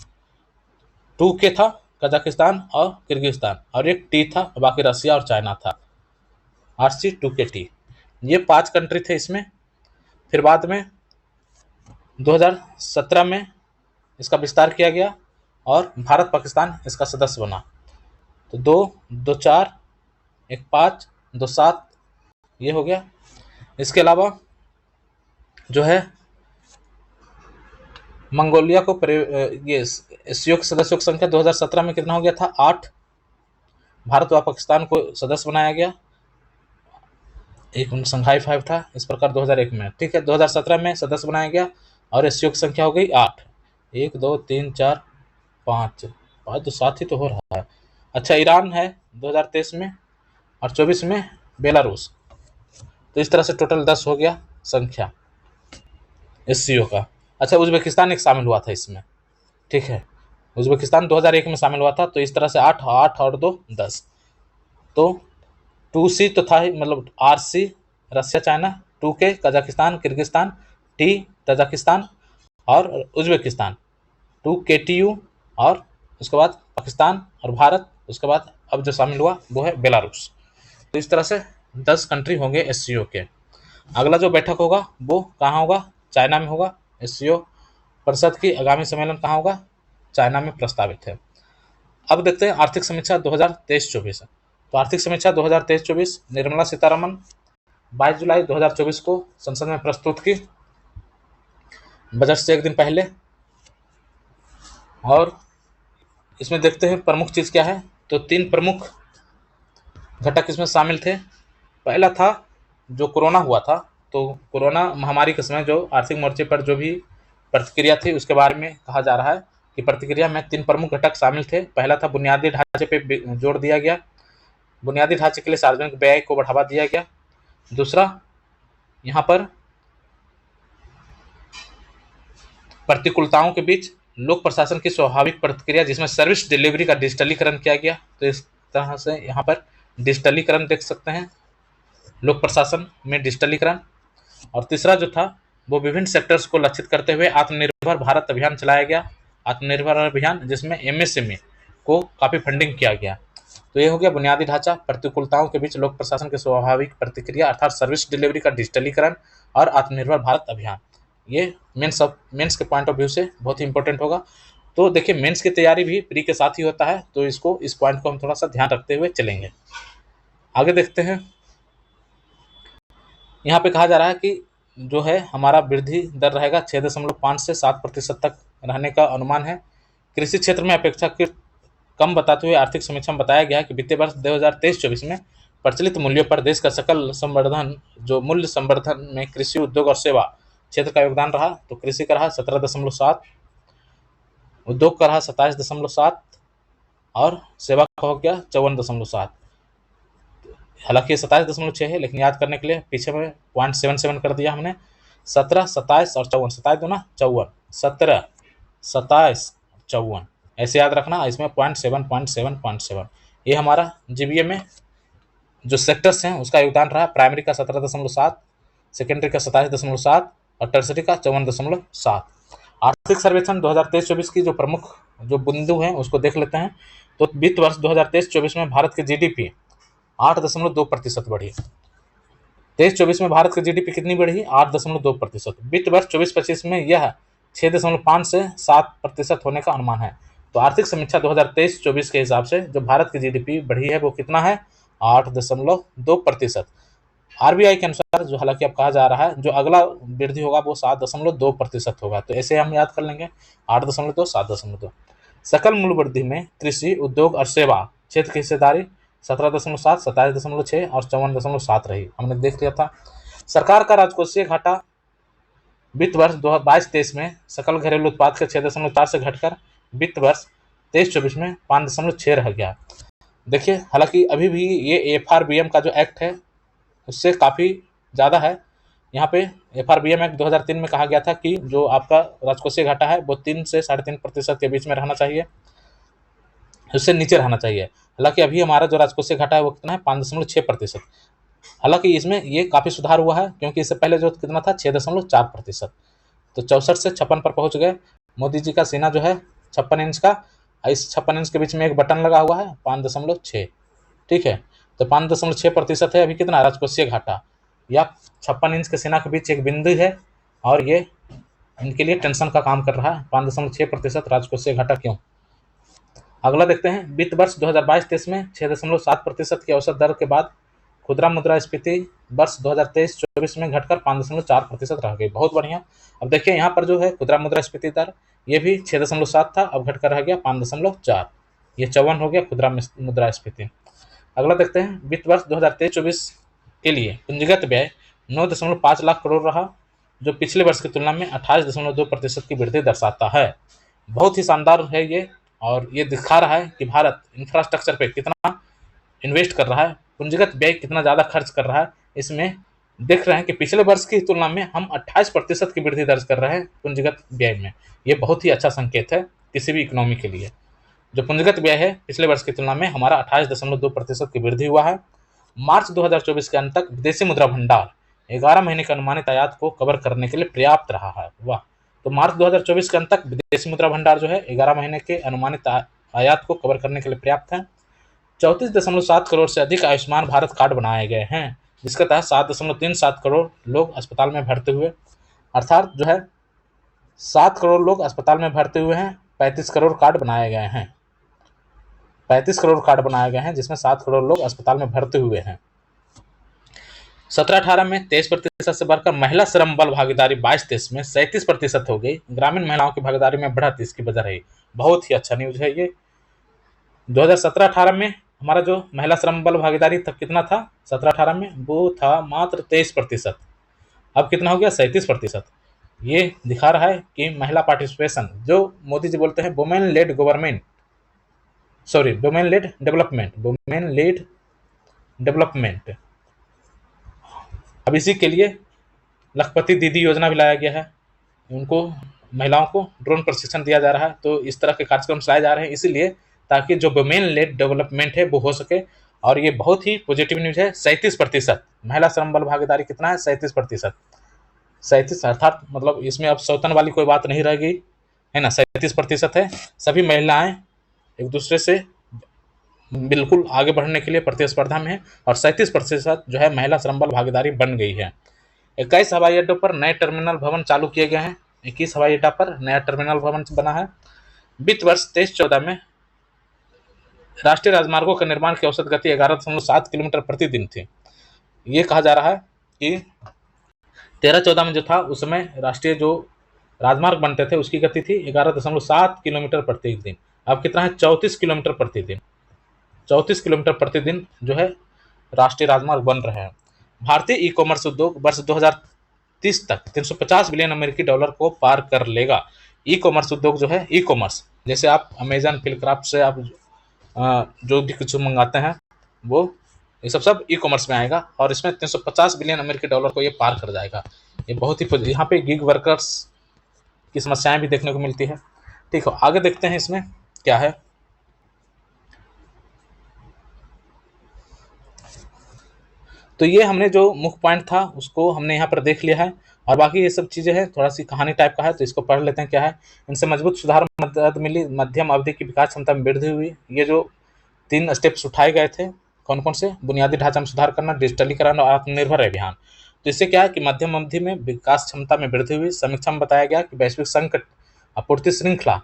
2K था कजाकिस्तान और किर्गिस्तान, और एक T था, बाकी रसिया और चाइना था, RC2KT। ये 5 कंट्री थे इसमें। फिर बाद में 2017 में इसका विस्तार किया गया और भारत पाकिस्तान इसका सदस्य बना। तो 2, 4, 1, 5, 2, 7 ये हो गया। इसके अलावा जो है मंगोलिया को ये एससीओ के सदस्यों की संख्या 2017 में कितना हो गया था, 8। भारत व पाकिस्तान को सदस्य बनाया गया। एक संघाई 5 था इस प्रकार 2001 में, ठीक है। 2017 में सदस्य बनाया गया और एससीओ की संख्या हो गई 8। 1, 2, 3, 4, 5 तो 7 ही तो हो रहा है। अच्छा, ईरान है 2023 में, और 24 में बेलारूस। तो इस तरह से टोटल 10 हो गया संख्या एससीओ का। अच्छा, उज्बेकिस्तान एक शामिल हुआ था इसमें, ठीक है। उज्बेकिस्तान 2001 में शामिल हुआ था। तो इस तरह से 8 और 2 10। तो 2C तो था ही, मतलब RC Russia China, 2K Kazakhstan Kyrgyzstan, T Tajikistan और उज्बेकिस्तान, 2KTU, और उसके बाद पाकिस्तान और भारत, उसके बाद अब जो शामिल हुआ वो है बेलारूस। तो इस तरह से 10 कंट्री होंगे एससीओ के। अगला जो बैठक होगा वो कहाँ होगा, चाइना में होगा। एससीओ परिषद की आगामी सम्मेलन कहाँ होगा, चाइना में प्रस्तावित है। अब देखते हैं आर्थिक समीक्षा 2023-24। तो आर्थिक समीक्षा 2023-24 निर्मला सीतारमन 22 जुलाई 2024 को संसद में प्रस्तुत की, बजट से एक दिन पहले। और इसमें देखते हैं प्रमुख चीज़ क्या है। तो 3 प्रमुख घटक इसमें शामिल थे। पहला था जो कोरोना हुआ था, तो कोरोना महामारी के समय जो आर्थिक मोर्चे पर जो भी प्रतिक्रिया थी उसके बारे में कहा जा रहा है कि प्रतिक्रिया में 3 प्रमुख घटक शामिल थे। पहला था बुनियादी ढांचे पे जोर दिया गया, बुनियादी ढांचे के लिए सार्वजनिक व्यय को बढ़ावा दिया गया। दूसरा, यहाँ पर प्रतिकूलताओं के बीच लोक प्रशासन की स्वाभाविक प्रतिक्रिया, जिसमें सर्विस डिलीवरी का डिजिटलीकरण किया गया। तो इस तरह से यहाँ पर डिजिटलीकरण देख सकते हैं, लोक प्रशासन में डिजिटलीकरण। और तीसरा जो था वो विभिन्न सेक्टर्स को लक्षित करते हुए आत्मनिर्भर भारत अभियान चलाया गया, आत्मनिर्भर अभियान, जिसमें MSME को काफ़ी फंडिंग किया गया। तो ये हो गया बुनियादी ढांचा, प्रतिकूलताओं के बीच लोक प्रशासन की स्वाभाविक प्रतिक्रिया अर्थात सर्विस डिलीवरी का डिजिटलीकरण और आत्मनिर्भर भारत अभियान। ये मेंस के पॉइंट ऑफ व्यू से बहुत ही इंपॉर्टेंट होगा। तो देखिए मेंस की तैयारी भी प्री के साथ ही होता है, तो इस पॉइंट को हम थोड़ा सा ध्यान रखते हुए चलेंगे। आगे देखते हैं। यहाँ पे कहा जा रहा है कि जो है हमारा वृद्धि दर रहेगा 6.5 से 7% तक रहने का अनुमान है। कृषि क्षेत्र में अपेक्षाकृत कम बताते हुए आर्थिक समीक्षा में बताया गया है कि वित्तीय वर्ष 2023-24 में प्रचलित मूल्यों पर देश का सकल संवर्धन जो मूल्य संवर्धन में कृषि उद्योग और सेवा क्षेत्र का योगदान रहा, तो कृषि का रहा 17.7, उद्योग का रहा 27.7 और सेवा का हो गया 54.7। हालांकि 27.6 है, लेकिन याद करने के लिए पीछे में 0.77 कर दिया हमने। 17, 27 और 54, 27 दो ना 54, 17, 27, 54 ऐसे याद रखना। इसमें 0.7 ये हमारा जीबीए में जो सेक्टर्स हैं उसका योगदान रहा। प्राइमरी का 17.7, सेकेंडरी का 27.7 और टर्सरी का 54.7। आर्थिक सर्वेक्षण 2023-24 की जो प्रमुख जो बिंदु हैं उसको देख लेते हैं। तो वित्त वर्ष 2023-24 में भारत की जीडीपी 8.2% बढ़ी। 23-24 में भारत की जीडीपी कितनी बढ़ी? 8.2%। वित्त वर्ष 24-25 में यह 6.5 से 7% होने का अनुमान है। तो आर्थिक समीक्षा 2023-24 के हिसाब से जो भारत की जीडीपी बढ़ी है वो कितना है? 8.2%। आरबीआई के अनुसार जो हालांकि अब कहा जा रहा है जो अगला वृद्धि होगा वो 7.2% होगा। तो ऐसे हम याद कर लेंगे 8.2, 7.2। सकल मूल्य वृद्धि में कृषि, उद्योग और सेवा क्षेत्र की हिस्सेदारी 17.7, 27.6 और 54.7 रही, हमने देख लिया था। सरकार का राजकोषीय घाटा वित्त वर्ष 2022-23 में सकल घरेलू उत्पाद के 6.4 से घटकर वित्त वर्ष 23-24 में 5.6 रह गया। देखिए हालांकि अभी भी ये एफआरबीएम का जो एक्ट है उससे काफ़ी ज़्यादा है। यहाँ पे एफआरबीएम एक्ट 2003 में कहा गया था कि जो आपका राजकोषीय घाटा है वो 3 से 3.5% के बीच में रहना चाहिए, उससे नीचे रहना चाहिए। हालांकि अभी हमारा जो राजकोषीय घाटा है वो कितना है? 5.6%। हालांकि इसमें ये काफ़ी सुधार हुआ है क्योंकि इससे पहले जो कितना था 6.4%। तो 64 से 56 पर पहुंच गए। मोदी जी का सीना जो है 56 इंच का, इस 56 इंच के बीच में एक बटन लगा हुआ है 5.6, ठीक है। तो 5.6% है अभी कितना राजकोषीय घाटा, या 56 इंच के सीना के बीच एक बिंदु है और ये इनके लिए टेंशन का काम कर रहा है। 5.6% राजकोषीय घाटा क्यों? अगला देखते हैं। वित्त वर्ष 2022-23 में 6.7% की औसत दर के बाद खुदरा मुद्रास्फीति वर्ष 2023-24 में घटकर 5.4% रह गई। बहुत बढ़िया। अब देखिए यहाँ पर जो है खुदरा मुद्रास्फीति दर ये भी 6.7 था, अब घटकर रह गया 5.4। ये 54 हो गया खुदरा मुद्रास्फीति। अगला देखते हैं। वित्त वर्ष 2023-24 के लिए पूंजीगत व्यय 9.5 लाख करोड़ रहा, जो पिछले वर्ष की तुलना में 28.2% की वृद्धि दर्शाता है। बहुत ही शानदार है ये, और ये दिखा रहा है कि भारत इंफ्रास्ट्रक्चर पे कितना इन्वेस्ट कर रहा है, पूंजीगत व्यय कितना ज़्यादा खर्च कर रहा है। इसमें देख रहे हैं कि पिछले वर्ष की तुलना में हम 28% की वृद्धि दर्ज कर रहे हैं पूंजीगत व्यय में। ये बहुत ही अच्छा संकेत है किसी भी इकोनॉमी के लिए। जो पूंजीगत व्यय है पिछले वर्ष की तुलना में हमारा 28.2% की वृद्धि हुआ है। मार्च 2024 के अंत तक विदेशी मुद्रा भंडार 11 महीने के अनुमानित आयात को कवर करने के लिए पर्याप्त रहा है। वाह। तो मार्च 2024 के अंत तक विदेशी मुद्रा भंडार जो है 11 महीने के अनुमानित आयात को कवर करने के लिए पर्याप्त है। 34.7 करोड़ से अधिक आयुष्मान भारत कार्ड बनाए गए हैं, जिसके तहत 7.37 करोड़ लोग अस्पताल में भर्ती हुए, अर्थात जो है 7 करोड़ लोग अस्पताल में भर्ती हुए हैं। 35 करोड़ कार्ड बनाए गए हैं, 35 करोड़ कार्ड बनाए गए हैं जिसमें 7 करोड़ लोग अस्पताल में भर्ती हुए हैं। 17-18 में 23% से बढ़कर महिला श्रम बल भागीदारी 22-23 में 37% हो गई। ग्रामीण महिलाओं की भागीदारी में बढ़त इसकी वजह रही। बहुत ही अच्छा न्यूज है ये। 2017-18 में हमारा जो महिला श्रम बल भागीदारी तक कितना था 17-18 में, वो था मात्र 23%। अब कितना हो गया 37%। ये दिखा रहा है कि महिला पार्टिसिपेशन, जो मोदी जी बोलते हैं women lead government, sorry women lead development, women lead development, अब इसी के लिए लखपति दीदी योजना भी लाया गया है। उनको महिलाओं को ड्रोन प्रशिक्षण दिया जा रहा है। तो इस तरह के कार्यक्रम चलाए जा रहे हैं इसीलिए ताकि जो वुमेन लेड डेवलपमेंट है वो हो सके। और ये बहुत ही पॉजिटिव न्यूज है। 37% महिला श्रम बल भागीदारी कितना है? 37%। 37 अर्थात मतलब इसमें अब सौतन वाली कोई बात नहीं रह गई है ना। 37% है। सभी महिलाएं एक दूसरे से बिल्कुल आगे बढ़ने के लिए प्रतिस्पर्धा में है और 37% जो है महिला श्रम बल भागीदारी बन गई है। 21 हवाई अड्डों पर नए टर्मिनल भवन चालू किए गए हैं। 21 हवाई अड्डा पर नया टर्मिनल भवन बना है। वित्त वर्ष 23-14 में राष्ट्रीय राजमार्गों का निर्माण की औसत गति 11.7 किलोमीटर प्रतिदिन थी। ये कहा जा रहा है कि 13-14 में जो था उस समय राष्ट्रीय जो राजमार्ग बनते थे उसकी गति थी 11.7 किलोमीटर प्रतिदिन। अब कितना है? 34 किलोमीटर प्रतिदिन। 34 किलोमीटर प्रतिदिन जो है राष्ट्रीय राजमार्ग बन रहे हैं। भारतीय ई कॉमर्स उद्योग वर्ष 2030 तक 350 बिलियन अमेरिकी डॉलर को पार कर लेगा। ई कॉमर्स उद्योग जो है, ई कॉमर्स जैसे आप अमेजन, फ्लिपकार्ट से आप जो भी कुछ मंगाते हैं वो ये सब ई कॉमर्स में आएगा और इसमें 350 बिलियन अमेरिकी डॉलर को ये पार कर जाएगा। ये बहुत ही यहाँ पे गिग वर्कर्स की समस्याएं भी देखने को मिलती है। ठीक है, आगे देखते हैं इसमें क्या है। तो ये हमने जो मुख्य पॉइंट था उसको हमने यहाँ पर देख लिया है और बाकी ये सब चीज़ें हैं, थोड़ा सी कहानी टाइप का है तो इसको पढ़ लेते हैं क्या है। इनसे मजबूत सुधार मदद मिली, मध्यम अवधि की विकास क्षमता में वृद्धि हुई। ये जो 3 स्टेप्स उठाए गए थे कौन कौन से? बुनियादी ढांचा में सुधार करना, डिजिटलीकरण और आत्मनिर्भर अभियान। तो इससे क्या है कि मध्यम अवधि में विकास क्षमता में वृद्धि हुई। समीक्षा में बताया गया कि वैश्विक संकट, आपूर्ति श्रृंखला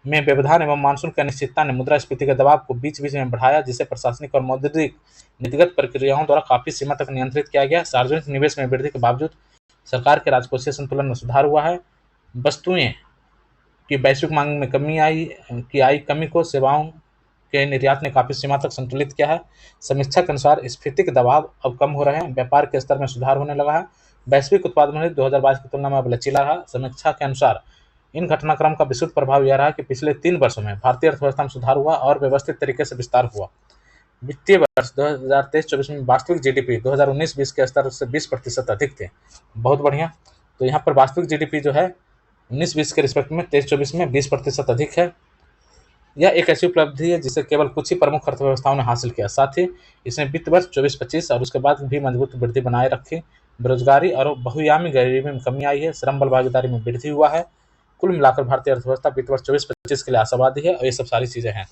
में व्यवधान एवं मानसून की अनिश्चितता ने मुद्रास्फीति के दबाव को बीच बीच में बढ़ाया, जिसे प्रशासनिक और मौद्रिक नीतिगत प्रक्रियाओं द्वारा काफी सीमा तक नियंत्रित किया गया। सार्वजनिक निवेश में वृद्धि के बावजूद सरकार के राजकोषीय संतुलन में सुधार हुआ है। वस्तुएं की वैश्विक मांग में कमी को सेवाओं के निर्यात ने काफी सीमा तक संतुलित किया है। समीक्षा के अनुसार स्फीति के दबाव अब कम हो रहे हैं, व्यापार के स्तर में सुधार होने लगा है। वैश्विक उत्पादन में 2022 की तुलना में अब लचीला रहा। समीक्षा के अनुसार इन घटनाक्रम का विस्तृत प्रभाव यह रहा कि पिछले 3 वर्षों में भारतीय अर्थव्यवस्था में सुधार हुआ और व्यवस्थित तरीके से विस्तार हुआ। वित्तीय वर्ष 2023-24 में वास्तविक जीडीपी 2019-20 के स्तर से 20% अधिक थे। बहुत बढ़िया। तो यहाँ पर वास्तविक जीडीपी जो है 19-20 के रिस्पेक्ट में 23-24 में 20% अधिक है। यह एक ऐसी उपलब्धि है जिसे केवल कुछ ही प्रमुख अर्थव्यवस्थाओं ने हासिल किया। साथ ही इसने वित्त वर्ष 24-25 और उसके बाद भी मजबूत वृद्धि बनाए रखी। बेरोजगारी और बहुआयामी गरीबी में कमी आई है। श्रम बल भागीदारी में वृद्धि हुआ है। कुल मिलाकर भारतीय अर्थव्यवस्था वित्त वर्ष 24-25 के लिए आशावादी है और ये सब सारी चीजें हैं।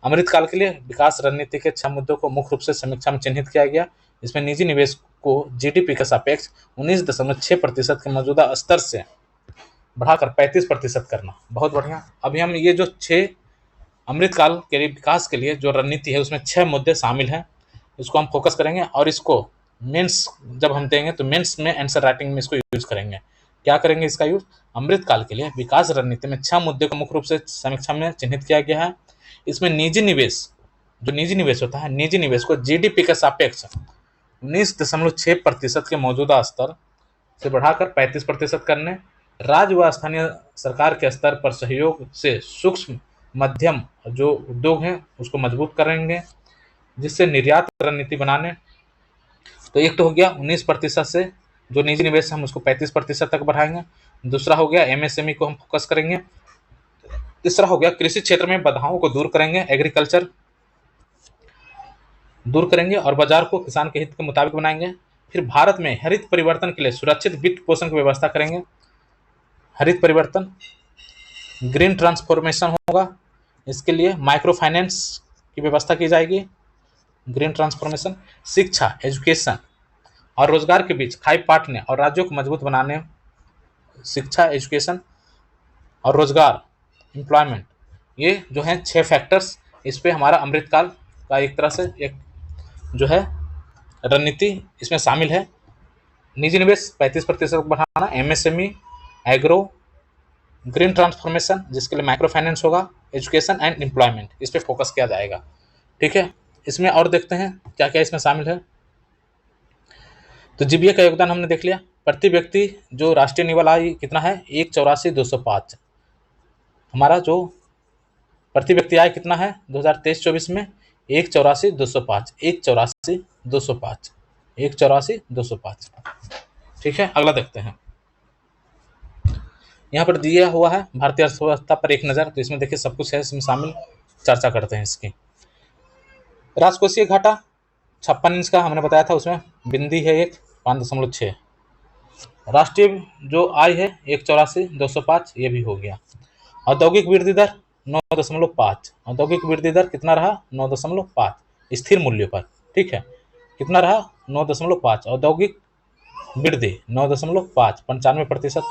अमृतकाल के लिए विकास रणनीति के 6 मुद्दों को मुख्य रूप से समीक्षा में चिन्हित किया गया। इसमें निजी निवेश को जीडीपी के सापेक्ष 19.6% के मौजूदा स्तर से बढ़ाकर 35% करना। बहुत बढ़िया। अभी हम ये जो 6 अमृतकाल के लिए विकास के लिए जो रणनीति है उसमें 6 मुद्दे शामिल हैं, इसको हम फोकस करेंगे और इसको मेंस जब हम देंगे तो मेंस में आंसर राइटिंग में इसको यूज करेंगे। क्या करेंगे इसका यूज? अमृतकाल के लिए विकास रणनीति में 6 मुद्दे को मुख्य रूप से समीक्षा में चिन्हित किया गया है। इसमें निजी निवेश, जो निजी निवेश होता है, निजी निवेश को जीडीपी के सापेक्ष 19.6% के मौजूदा स्तर से बढ़ाकर 35% करने, राज्य व स्थानीय सरकार के स्तर पर सहयोग से सूक्ष्म मध्यम जो उद्योग हैं उसको मजबूत करेंगे, जिससे निर्यात रणनीति बनाने। तो एक तो हो गया 19% से जो निजी निवेश हम उसको 35% तक बढ़ाएंगे। दूसरा हो गया एमएसएमई को हम फोकस करेंगे। तीसरा हो गया कृषि क्षेत्र में बाधाओं को दूर करेंगे, एग्रीकल्चर दूर करेंगे और बाजार को किसान के हित के मुताबिक बनाएंगे। फिर भारत में हरित परिवर्तन के लिए सुरक्षित वित्त पोषण की व्यवस्था करेंगे। हरित परिवर्तन, ग्रीन ट्रांसफॉर्मेशन होगा, इसके लिए माइक्रो फाइनेंस की व्यवस्था की जाएगी। ग्रीन ट्रांसफॉर्मेशन, शिक्षा, एजुकेशन और रोजगार के बीच खाई पाटने और राज्यों को मजबूत बनाने। शिक्षा, एजुकेशन और रोजगार, एम्प्लॉयमेंट, ये जो हैं 6 फैक्टर्स, इस पे हमारा अमृतकाल का एक तरह से एक जो है रणनीति इसमें शामिल है। निजी निवेश 35% बढ़ाना, एमएसएमई, एग्रो, ग्रीन ट्रांसफॉर्मेशन जिसके लिए माइक्रो फाइनेंस होगा, एजुकेशन एंड एम्प्लॉयमेंट, इस पे फोकस किया जाएगा। ठीक है, इसमें और देखते हैं क्या क्या इसमें शामिल है। तो जीबीए का योगदान हमने देख लिया। प्रति व्यक्ति जो राष्ट्रीय निवल आय कितना है? 1,84,205। हमारा जो प्रति व्यक्ति आय कितना है 2023-24 में? 1,84,205, 1,84,205, 1,84,205। ठीक है, अगला देखते हैं। यहाँ पर दिया हुआ है भारतीय अर्थव्यवस्था पर एक नज़र। तो इसमें देखिए सब कुछ है इसमें शामिल, चर्चा करते हैं इसकी। राजकोषीय घाटा 56 इंच का हमने बताया था, उसमें बिंदी है एक 5.6। राष्ट्रीय जो आय है 1,84,205, ये भी हो गया। औद्योगिक वृद्धि दर 9.5। औद्योगिक वृद्धि दर कितना रहा? 9.5 स्थिर मूल्य पर। ठीक है, कितना रहा? 9.5। औद्योगिक वृद्धि 9.5, 95%।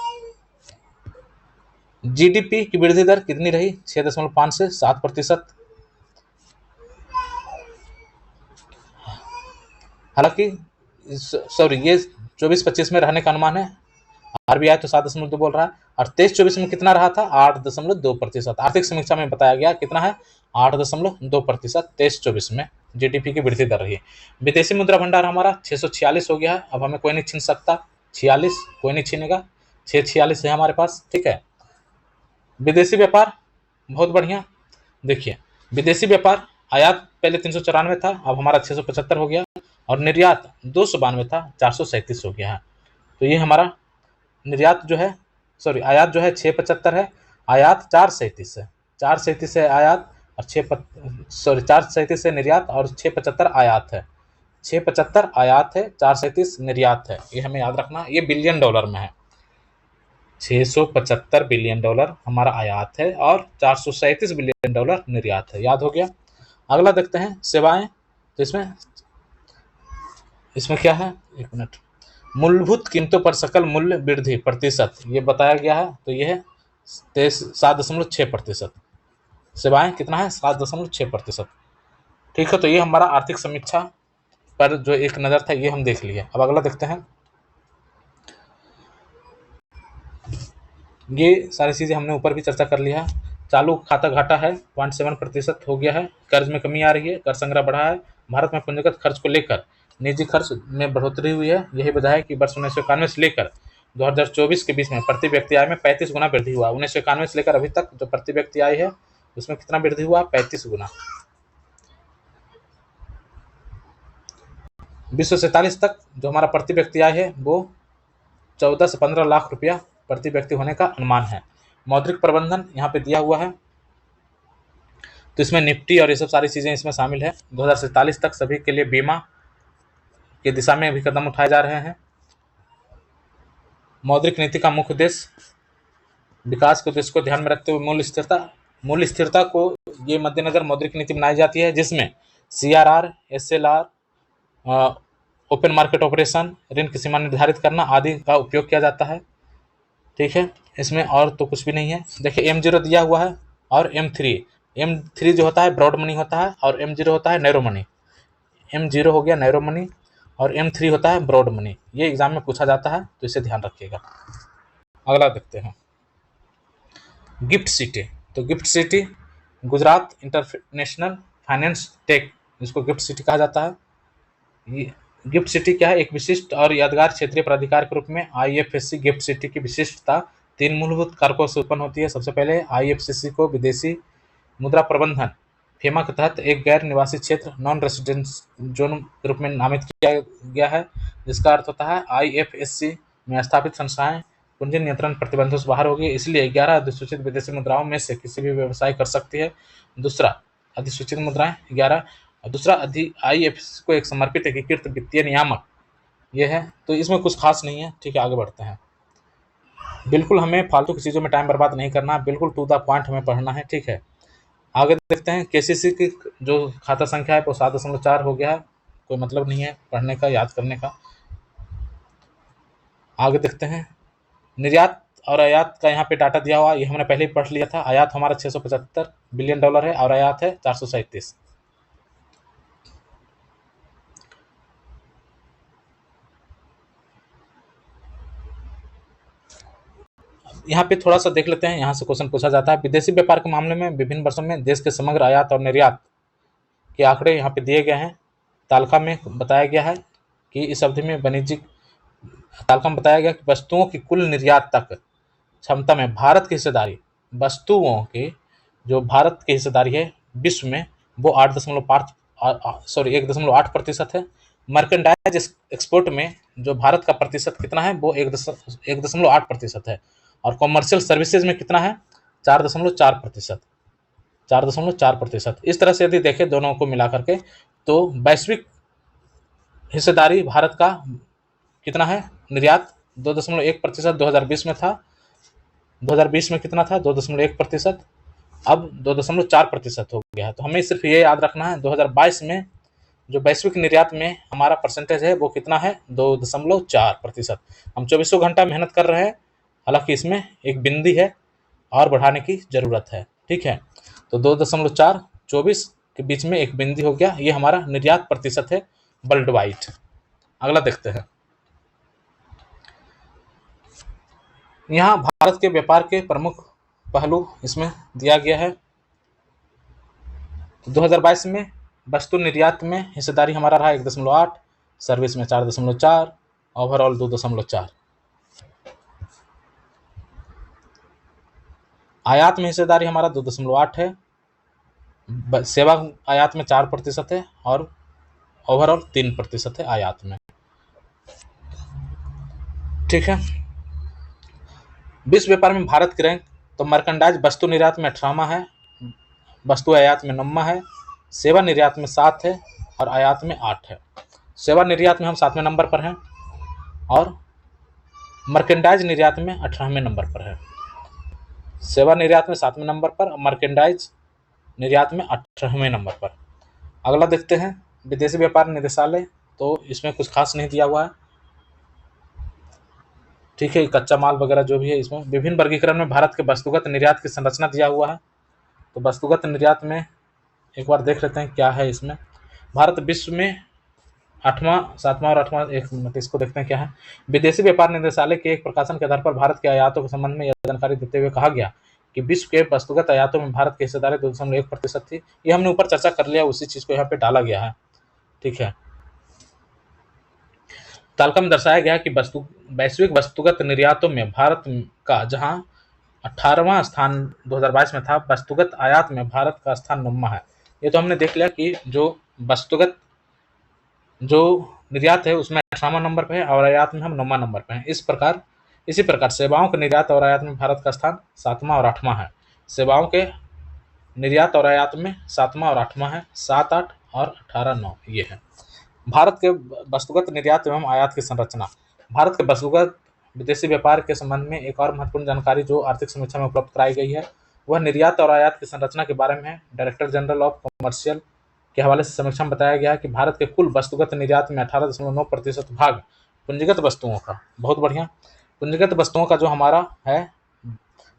जीडीपी की वृद्धि दर कितनी रही? 6.5 से 7%। हालांकि सॉरी, ये 24-25 में रहने का अनुमान है। आरबीआई तो 7.2 बोल रहा है, और 23-24 में कितना रहा था? 8.2%। आर्थिक समीक्षा में बताया गया कितना है? 8.2% 23-24 में जीडीपी की वृद्धि दर रही है। विदेशी मुद्रा भंडार हमारा 646 हो गया है। अब हमें कोई नहीं छीन सकता, 46 कोई नहीं छीनेगा, 646 है हमारे पास। ठीक है, विदेशी व्यापार बहुत बढ़िया। देखिए, विदेशी व्यापार आयात पहले 394 था, अब हमारा 675 हो गया, और निर्यात 292 था, 437 हो गया है। तो ये हमारा निर्यात जो है, सॉरी, आयात जो है 675 है, आयात 437 है। 437 है आयात, और 437 है निर्यात, और 675 आयात है। 675 आयात है, 437 निर्यात है। ये हमें याद रखना, ये बिलियन डॉलर में है। 675 बिलियन डॉलर हमारा आयात है, और 437 बिलियन डॉलर निर्यात है। याद हो गया। अगला देखते हैं सेवाएं। तो इसमें क्या है? एक मिनट। मूलभूत कीमतों पर सकल मूल्य वृद्धि प्रतिशत ये बताया गया है, तो यह है 7.6%। सेवाएं कितना है? 7.6%। ठीक है, तो ये हमारा आर्थिक समीक्षा पर जो एक नज़र था ये हम देख लिए। अब अगला देखते हैं। ये सारी चीज़ें हमने ऊपर भी चर्चा कर लिया है। चालू खाता घाटा है 0.7% हो गया है। कर्ज में कमी आ रही है, कर संग्रह बढ़ा है। भारत में पूंजीगत खर्च को लेकर निजी खर्च में बढ़ोतरी हुई है। यही वजह है कि वर्ष 1991 से लेकर 2024 के बीच में प्रति व्यक्ति आय में 35 गुना वृद्धि हुआ। 1991 से लेकर अभी तक जो प्रति व्यक्ति आय है उसमें कितना वृद्धि हुआ? 35 गुना। 2047 तक जो हमारा प्रति व्यक्ति आय है वो 14 से 15 लाख रुपया प्रति व्यक्ति होने का अनुमान है। मौद्रिक प्रबंधन यहाँ पे दिया हुआ है, तो इसमें निफ्टी और ये सब सारी चीज़ें इसमें शामिल है। 2047 तक सभी के लिए बीमा की दिशा में भी कदम उठाए जा रहे हैं। मौद्रिक नीति का मुख्य उद्देश्य विकास के उद्देश्य को ध्यान में रखते हुए मूल्य स्थिरता को ये मद्देनजर मौद्रिक नीति बनाई जाती है, जिसमें CRR, SLR, open market operation, ऋण की सीमा निर्धारित करना आदि का उपयोग किया जाता है। ठीक है, इसमें और तो कुछ भी नहीं है। देखिए M0 दिया हुआ है, और M3 जो होता है ब्रॉड मनी होता है, और M0 होता है नैरो मनी। M0 हो गया नैरो मनी, और M3 होता है ब्रॉड मनी। ये एग्जाम में पूछा जाता है, तो इसे ध्यान रखिएगा। अगला देखते हैं, गिफ्ट सिटी। तो gift city Gujarat international finance take, जिसको गिफ्ट सिटी कहा जाता है। ये गिफ्ट सिटी क्या है? एक विशिष्ट और यादगार क्षेत्रीय प्राधिकार के रूप में IFSC गिफ्ट सिटी की विशिष्टता 3 मूलभूत कारकों से उत्पन्न होती है। सबसे पहले IFSC को विदेशी मुद्रा प्रबंधन फेमा के तहत एक गैर निवासी क्षेत्र नॉन रेसिडेंस जोन के रूप में नामित किया गया है, जिसका अर्थ होता है IFSC में स्थापित संस्थाएं पूंजी नियंत्रण प्रतिबंधों से बाहर होगी, इसलिए 11 अधिसूचित विदेशी मुद्राओं में से किसी भी व्यवसाय कर सकती है। दूसरा, अधिसूचित मुद्राएं 11, और दूसरा IFSC को एक समर्पित एकीकृत वित्तीय नियामक ये है। तो इसमें कुछ खास नहीं है। ठीक है, आगे बढ़ते हैं। बिल्कुल हमें फालतू की चीज़ों में टाइम बर्बाद नहीं करना, बिल्कुल टू द पॉइंट हमें पढ़ना है। ठीक है, आगे देखते हैं। KCC की जो खाता संख्या है वो 7.4 हो गया है, कोई मतलब नहीं है पढ़ने का, याद करने का। आगे देखते हैं, निर्यात और आयात का यहाँ पे डाटा दिया हुआ, ये हमने पहले ही पढ़ लिया था। आयात हमारा 675 बिलियन डॉलर है, और आयात है 437। यहाँ पे थोड़ा सा देख लेते हैं, यहाँ से क्वेश्चन पूछा जाता है। विदेशी व्यापार के मामले में विभिन्न वर्षों में देश के समग्र आयात और निर्यात के आंकड़े यहाँ पे दिए गए हैं। तालिका में बताया गया है कि इस अवधि में वाणिज्यिक तालिका में बताया गया कि वस्तुओं की कुल निर्यात तक क्षमता में भारत की हिस्सेदारी, वस्तुओं की जो भारत की हिस्सेदारी है विश्व में वो 1.8% है। मर्केंडाइज एक्सपोर्ट में जो भारत का प्रतिशत कितना है वो 1.8% है, और कॉमर्शियल सर्विसेज में कितना है? 4.4%। 4.4%। इस तरह से यदि देखें दोनों को मिला करके, तो वैश्विक हिस्सेदारी भारत का कितना है? निर्यात 2.1% 2020 में था। 2020 में कितना था? 2.1%। अब 2.4% हो गया है। तो हमें सिर्फ ये याद रखना है 2022 में जो वैश्विक निर्यात में हमारा परसेंटेज है वो कितना है, 2.4%। हम 24 घंटा मेहनत कर रहे हैं, हालांकि इसमें एक बिंदी है और बढ़ाने की जरूरत है। ठीक है, तो 2.4 24 के बीच में एक बिंदी हो गया, ये हमारा निर्यात प्रतिशत है वर्ल्ड वाइड। अगला देखते हैं, यहाँ भारत के व्यापार के प्रमुख पहलू इसमें दिया गया है। 2022 में वस्तु निर्यात में हिस्सेदारी हमारा रहा 1.8, सर्विस में 4.4, ओवरऑल 2.4। आयात में हिस्सेदारी हमारा 2.8 है, सेवा आयात में 4% है और ओवरऑल 3% है आयात में। ठीक है, विश्व व्यापार में भारत की रैंक, तो मर्केंडाइज वस्तु निर्यात में 18वां है, वस्तु आयात में 9वां है, सेवा निर्यात में 7 है और आयात में 8 है। सेवा निर्यात में हम 7वें नंबर पर हैं और मर्केंडाइज निर्यात में 18वें नंबर पर है। सेवा निर्यात में 7वें नंबर पर और मर्केंडाइज निर्यात में 18वें नंबर पर। अगला देखते हैं, विदेशी व्यापार निदेशालय, तो इसमें कुछ खास नहीं दिया हुआ है। ठीक है, कच्चा माल वगैरह जो भी है, इसमें विभिन्न वर्गीकरण में भारत के वस्तुगत निर्यात की संरचना दिया हुआ है। तो वस्तुगत निर्यात में एक बार देख लेते हैं क्या है इसमें। भारत विश्व में 8वां, 7वां और 8वां, एक मिनट इसको देखते हैं क्या है। विदेशी व्यापार निदेशालय के एक प्रकाशन के आधार पर भारत के आयातों के संबंध में यह जानकारी देते हुए कहा गया कि विश्व के वस्तुगत आयातों में भारत की हिस्सेदारी 2.1% थी। ये हमने ऊपर चर्चा कर लिया, उसी चीज को यहाँ पे डाला गया है। ठीक है, तालिका में दर्शाया गया कि वैश्विक वस्तुगत निर्यातों में भारत का जहां 18वां स्थान 2022 में था, वस्तुगत आयात में भारत का स्थान 9वां है। ये तो हमने देख लिया कि जो वस्तुगत जो निर्यात है उसमें 18वां नंबर पे है और आयात में हम 9वां नंबर पे हैं। इसी प्रकार सेवाओं के निर्यात और आयात में भारत का स्थान 7वां और 8वां है। सेवाओं के निर्यात और आयात में 7वां और 8वां है, 7, 8 और 18, 9 ये है। भारत के वस्तुगत निर्यात एवं आयात की संरचना। भारत के वस्तुगत विदेशी व्यापार के संबंध में एक और महत्वपूर्ण जानकारी जो आर्थिक समीक्षा में उपलब्ध कराई गई है वह निर्यात और आयात की संरचना के बारे में है। डायरेक्टर जनरल ऑफ कॉमर्शियल के हवाले से समीक्षा में बताया गया है कि भारत के कुल वस्तुगत निर्यात में 18.9% भाग पूंजीगत वस्तुओं का, बहुत बढ़िया, पूंजीगत वस्तुओं का जो हमारा है,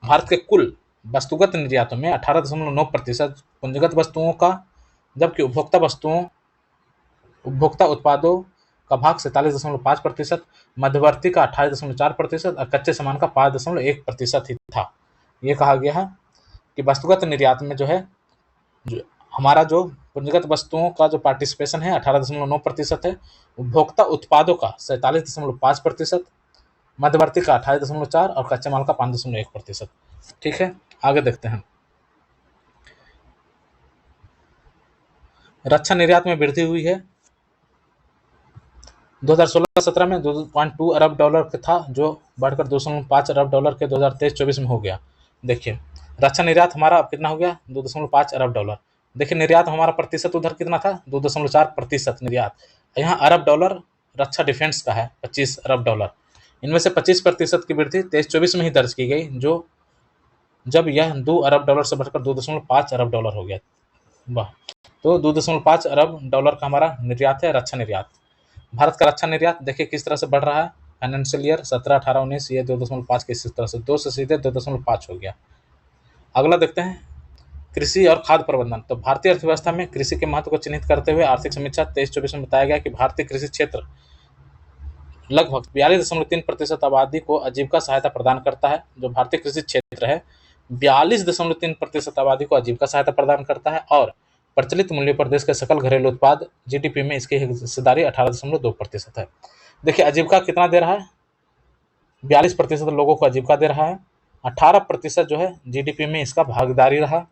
भारत के कुल वस्तुगत निर्यातों में 18.9% पूंजीगत वस्तुओं का, जबकि उपभोक्ता उत्पादों का भाग 47.5%, मध्यवर्ती का 28.4% और कच्चे सामान का 5.1% ही था। ये कहा गया है कि वस्तुगत निर्यात में जो है हमारा जो पूंजीगत वस्तुओं का जो पार्टिसिपेशन है 18.9% है, उपभोक्ता उत्पादों का 47.5%, मध्यवर्ती का 28.4% और कच्चे माल का 5.1%। ठीक है, आगे देखते हैं। रक्षा निर्यात में वृद्धि हुई है। 2016-17 में $2.2 अरब का था, जो बढ़कर $2.5 अरब के 2023-24 में हो गया। देखिए रक्षा निर्यात हमारा अब कितना हो गया, $2.5 अरब। देखिए निर्यात हमारा प्रतिशत उधर कितना था, 2.4% निर्यात। यहाँ अरब डॉलर रक्षा डिफेंस का है $25 अरब। इनमें से 25% की वृद्धि 23-24 में ही दर्ज की गई, जो जब यह $2 अरब से बढ़कर $2.5 अरब हो गया। वाह, तो $2.5 अरब का हमारा निर्यात है रक्षा निर्यात। भारत का रक्षा निर्यात देखिए किस तरह से बढ़ रहा है। फाइनेंशियल ईयर 17-18-19 ये 2.5 के इस तरह से 2 से सीधे 2.5 हो गया। अगला देखते हैं कृषि और खाद्य प्रबंधन। तो भारतीय अर्थव्यवस्था में कृषि के महत्व को चिन्हित करते हुए आर्थिक समीक्षा 23-24 में बताया गया कि भारतीय कृषि क्षेत्र लगभग 42.3% आबादी को आजीविका सहायता प्रदान करता है। जो भारतीय कृषि क्षेत्र है 42.3% आबादी को आजीविका सहायता प्रदान करता है और प्रचलित मूल्य पर देश के सकल घरेलू उत्पाद जीडीपी में इसकी हिस्सेदारी 18.2% है। देखिए आजीविका कितना दे रहा है, 42% लोगों को आजीविका दे रहा है, 18% जो है जीडीपी में इसका भागीदारी रहा,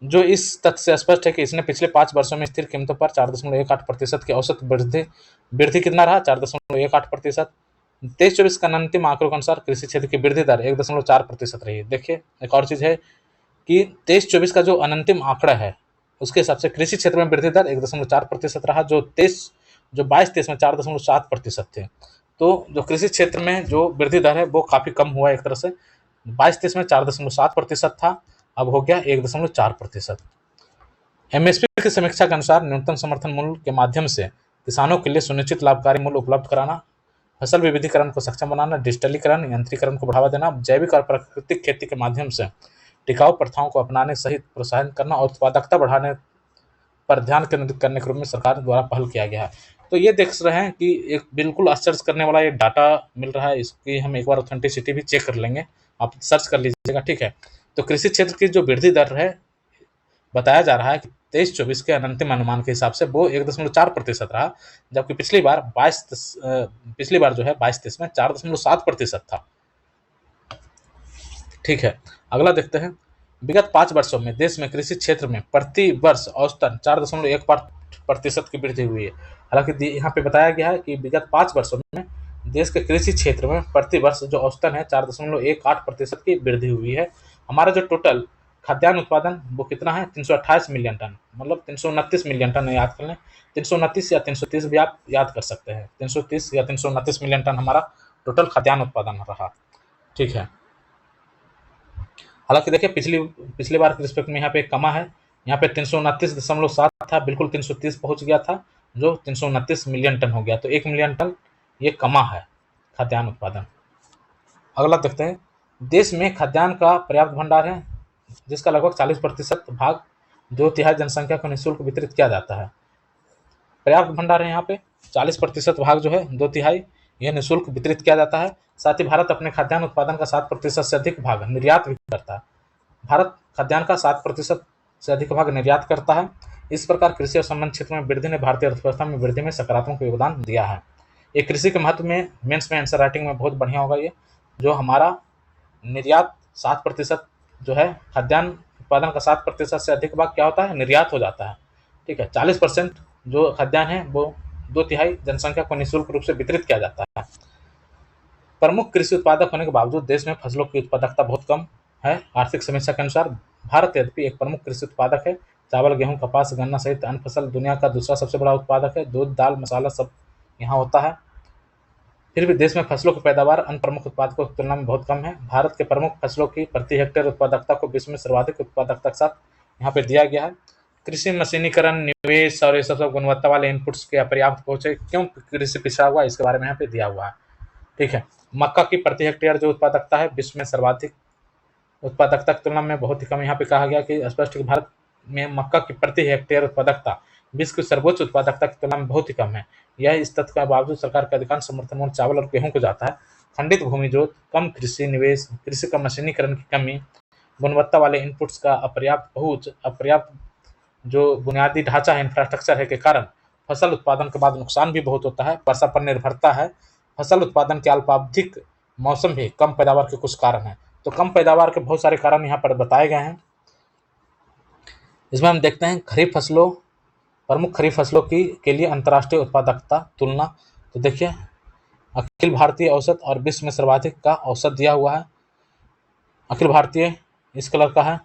जो इस तथ्य से स्पष्ट है कि इसने पिछले 5 वर्षों में स्थिर कीमतों पर 4.18% की औसत वृद्धि कितना रहा, 4.18%। 23-24 का अंतिम आंकड़ों के अनुसार कृषि क्षेत्र की वृद्धि दर 1.4% रही है। देखिए एक और चीज है कि 23-24 का जो अंतिम आंकड़ा है उसके हिसाब से कृषि क्षेत्र में वृद्धि दर 1.4% रहा, जो 22-23 में 4.7% थे। तो जो कृषि क्षेत्र में जो वृद्धि दर है वो काफी कम हुआ एक तरह से। 22-23 में 4.7% था अब हो गया 1.4%। एमएसपी की समीक्षा के अनुसार न्यूनतम समर्थन मूल्य के माध्यम से किसानों के लिए सुनिश्चित लाभकारी मूल्य उपलब्ध कराना, फसल विविधीकरण को सक्षम बनाना, डिजिटलीकरण, यंत्रीकरण को बढ़ावा देना, जैविक और प्राकृतिक खेती के माध्यम से टिकाऊ प्रथाओं को अपनाने सहित प्रोत्साहन करना और उत्पादकता बढ़ाने पर ध्यान केंद्रित करने के रूप में सरकार द्वारा पहल किया गया है। तो ये देख रहे हैं कि एक बिल्कुल आश्चर्य करने वाला ये डाटा मिल रहा है, इसकी हम एक बार ऑथेंटिसिटी भी चेक कर लेंगे, आप सर्च कर लीजिएगा, ठीक है। तो कृषि क्षेत्र की जो वृद्धि दर है, बताया जा रहा है कि 23-24 के अंतिम अनुमान के हिसाब से वो 1.4% रहा, जबकि पिछली बार जो है 22-23 में 4.7% था। ठीक है, अगला देखते हैं। विगत 5 वर्षों में देश में कृषि क्षेत्र में प्रति वर्ष औसतन 4.1% की वृद्धि हुई है। हालांकि यहाँ पे बताया गया है कि विगत 5 वर्षों में देश के कृषि क्षेत्र में प्रति वर्ष जो औसतन है 4.18% की वृद्धि हुई है। हमारा जो टोटल खाद्यान्न उत्पादन वो कितना है, 328 मिलियन टन, मतलब 329 मिलियन टन याद कर लें, 329 या 330 भी आप याद कर सकते हैं, 330 या 329 मिलियन टन हमारा टोटल खाद्यान्न उत्पादन रहा। ठीक है, हालांकि देखिए पिछली बार के रिस्पेक्ट में यहाँ पे कमा है, यहाँ पे 329.7 था, बिल्कुल 330 पहुंच गया था, जो 329 मिलियन टन हो गया, तो 1 मिलियन टन ये कमा है खाद्यान्न उत्पादन। अगला देखते हैं। देश में खाद्यान्न का पर्याप्त भंडार है, जिसका लगभग 40% भाग 2/3 जनसंख्या को निःशुल्क वितरित किया जाता है। पर्याप्त भंडार है, यहाँ पे 40% भाग जो है 2/3 यह निःशुल्क वितरित किया जाता है। साथ ही भारत अपने खाद्यान्न उत्पादन का 7% से अधिक भाग निर्यात भी करता है। भारत खाद्यान्न का 7% से अधिक भाग निर्यात करता है। इस प्रकार कृषि और संबंध क्षेत्र में वृद्धि ने भारतीय अर्थव्यवस्था में वृद्धि में सकारात्मक योगदान दिया है। ये कृषि के महत्व में मेंस में आंसर राइटिंग में बहुत बढ़िया होगा। ये जो हमारा निर्यात 7% जो है, खाद्यान्न उत्पादन का 7% से अधिक भाग क्या होता है, निर्यात हो जाता है। ठीक है, 40% जो खाद्यान्न है वो 2/3 जनसंख्या को निःशुल्क रूप से वितरित किया जाता है। प्रमुख कृषि उत्पादक होने के बावजूद देश में फसलों की उत्पादकता बहुत कम है। आर्थिक समीक्षा के अनुसार भारत यद्यपि एक प्रमुख कृषि उत्पादक है, चावल, गेहूं, कपास, गन्ना सहित अन्य फसल दुनिया का दूसरा सबसे बड़ा उत्पादक है। दूध, दाल, मसाला सब यहाँ होता है। फिर भी देश में फसलों की पैदावार अन्य प्रमुख उत्पादकों की तुलना में बहुत कम है। भारत के प्रमुख फसलों की प्रति हेक्टेयर उत्पादकता को विश्व में सर्वाधिक उत्पादकता के साथ यहाँ पे दिया गया है। कृषि मशीनीकरण, निवेश और ये सब गुणवत्ता वाले इनपुट्स के अपर्याप्त पहुंचे, क्यों कृषि पिछड़ा हुआ, इसके बारे में यहाँ पे दिया हुआ है। ठीक है, मक्का की प्रति हेक्टेयर जो उत्पादकता है विश्व में सर्वाधिक उत्पादकता की तुलना में बहुत ही कम। यहाँ पे कहा गया कि स्पष्ट कि भारत में मक्का की प्रति हेक्टेयर उत्पादकता विश्व की सर्वोच्च उत्पादकता की तुलना में बहुत ही कम है। यह इस तथ्य के बावजूद सरकार का अधिकांश समर्थन मूल्य चावल और गेहूं को जाता है। खंडित भूमि जोत, कम कृषि निवेश, कृषि का मशीनीकरण की कमी, गुणवत्ता वाले इनपुट्स का अपर्याप्त पहुंच, अपर्याप्त जो बुनियादी ढांचा है, इंफ्रास्ट्रक्चर है, के कारण फसल उत्पादन के बाद नुकसान भी बहुत होता है। वर्षा पर निर्भरता है। फसल उत्पादन के अल्पावधिक मौसम भी कम पैदावार के कुछ कारण हैं। तो कम पैदावार के बहुत सारे कारण यहाँ पर बताए गए हैं। इसमें हम देखते हैं खरीफ फसलों, प्रमुख खरीफ फसलों की के लिए अंतर्राष्ट्रीय उत्पादकता तुलना। तो देखिए अखिल भारतीय औसत और विश्व में सर्वाधिक का औसत दिया हुआ है। अखिल भारतीय इस कलर का है।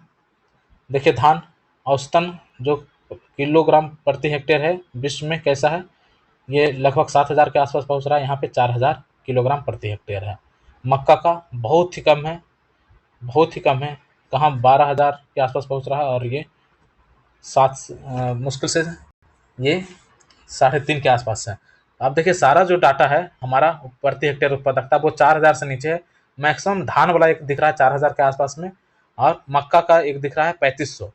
देखिए धान औसतन जो किलोग्राम प्रति हेक्टेयर है विश्व में कैसा है, ये लगभग 7,000 के आसपास पहुंच रहा है, यहाँ पे 4,000 किलोग्राम प्रति हेक्टेयर है। मक्का का बहुत ही कम है, बहुत ही कम है, कहाँ 12,000 के आसपास पहुंच रहा है, और ये मुश्किल से ये 3.5 के आसपास है। आप देखिए सारा जो डाटा है हमारा प्रति हेक्टेयर उत्पादकता वो 4,000 से नीचे है। मैक्सिमम धान वाला एक दिख रहा है 4,000 के आसपास में, और मक्का का एक दिख रहा है 3,500।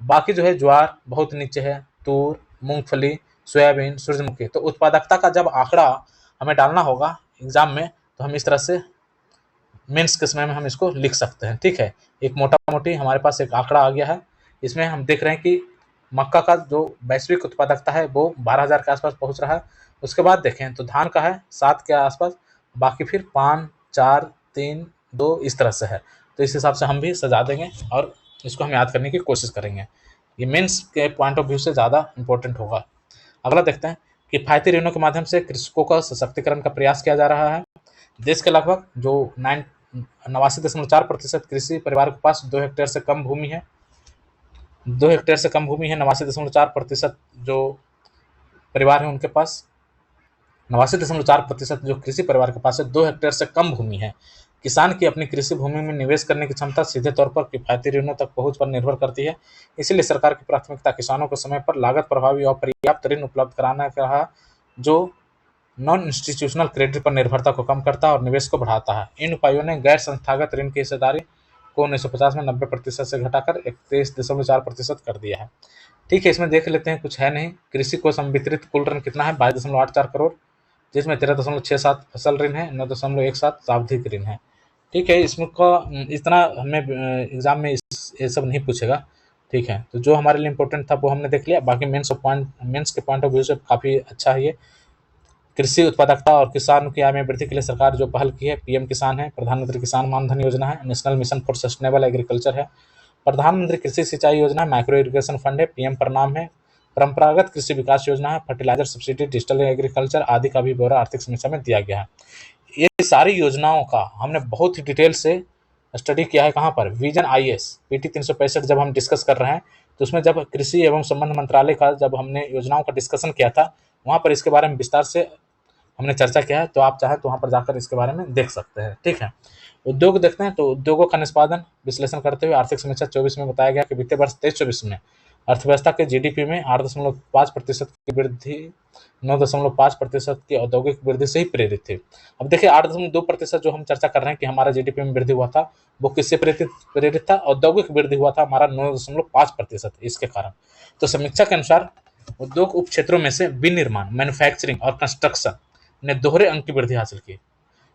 बाकी जो है ज्वार बहुत नीचे है, तूर, मूंगफली, सोयाबीन, सूरजमुखी। तो उत्पादकता का जब आंकड़ा हमें डालना होगा एग्जाम में, तो हम इस तरह से मेंस के समय में हम इसको लिख सकते हैं। ठीक है, एक मोटा मोटी हमारे पास एक आंकड़ा आ गया है। इसमें हम देख रहे हैं कि मक्का का जो वैश्विक उत्पादकता है वो 12,000 के आसपास पहुंच रहा है। उसके बाद देखें तो धान का है 7 के आसपास, बाकी फिर 5, 4, 3, 2 इस तरह से है। तो इस हिसाब से हम भी सजा देंगे और इसको हम याद करने की कोशिश करेंगे। ये मेंस के पॉइंट ऑफ व्यू से ज़्यादा इंपॉर्टेंट होगा। अगला देखते हैं। किफायती ऋणों के माध्यम से कृषकों का सशक्तिकरण का प्रयास किया जा रहा है। देश के लगभग जो 89.4% कृषि परिवार के पास 2 हेक्टेयर से कम भूमि है। 2 हेक्टेयर से कम भूमि है 89.4% जो परिवार है उनके पास। 89.4% जो कृषि परिवार के पास है 2 हेक्टेयर से कम भूमि है। किसान की अपनी कृषि भूमि में निवेश करने की क्षमता सीधे तौर पर किफायती ऋणों तक पहुंच पर निर्भर करती है। इसीलिए सरकार की प्राथमिकता किसानों को समय पर लागत प्रभावी और पर्याप्त ऋण उपलब्ध कराना रहा, जो नॉन इंस्टीट्यूशनल क्रेडिट पर निर्भरता को कम करता है और निवेश को बढ़ाता है। इन उपायों ने गैर संस्थागत ऋण की हिस्सेदारी को 1950 में 90% से घटाकर 31.4% कर दिया है। ठीक है, इसमें देख लेते हैं, कुछ है नहीं। कृषि को संवितरित कुल ऋण कितना है? 22.84 करोड़, जिसमें 13.67 फसल ऋण है, 9.17 सावधिक ऋण है। ठीक है, इसमें का इतना हमें एग्जाम में ये सब नहीं पूछेगा। ठीक है, तो जो हमारे लिए इंपॉर्टेंट था वो हमने देख लिया। बाकी मेंस के पॉइंट ऑफ व्यू से काफ़ी अच्छा है ये। कृषि उत्पादकता और किसानों की आय में वृद्धि के लिए सरकार जो पहल की है, पीएम किसान है, प्रधानमंत्री किसान मानधन योजना है, national mission for sustainable agriculture है, प्रधानमंत्री कृषि सिंचाई योजना है, माइक्रो इरिगेशन फंड है, पीएम प्रणाम है, परंपरागत कृषि विकास योजना है, फर्टिलाइजर सब्सिडी, डिजिटल एग्रीकल्चर आदि का भी ब्यौरा आर्थिक समीक्षा में दिया गया है। ये सारी योजनाओं का हमने बहुत ही डिटेल से स्टडी किया है। कहाँ पर? विजन आईएएस पीटी 365 जब हम डिस्कस कर रहे हैं, तो उसमें जब कृषि एवं संबंध मंत्रालय का जब हमने योजनाओं का डिस्कशन किया था, वहाँ पर इसके बारे में विस्तार से हमने चर्चा किया है। तो आप चाहें तो वहाँ पर जाकर इसके बारे में देख सकते हैं। ठीक है, उद्योग देखते हैं। तो उद्योगों का निष्पादन विश्लेषण करते हुए आर्थिक समीक्षा 24 में बताया गया कि वित्तीय वर्ष 23-24 में अर्थव्यवस्था के जीडीपी में 8.5% की वृद्धि 9.5% की औद्योगिक वृद्धि से ही प्रेरित थी। अब देखिए 8.2% जो हम चर्चा कर रहे हैं कि हमारा जीडीपी में वृद्धि हुआ था, वो किससे प्रेरित था? औद्योगिक वृद्धि हुआ था हमारा 9.5% इसके कारण। तो समीक्षा के अनुसार उद्योग उप क्षेत्रों में से विनिर्माण, मैन्युफैक्चरिंग और कंस्ट्रक्शन ने दोहरे अंक की वृद्धि हासिल की।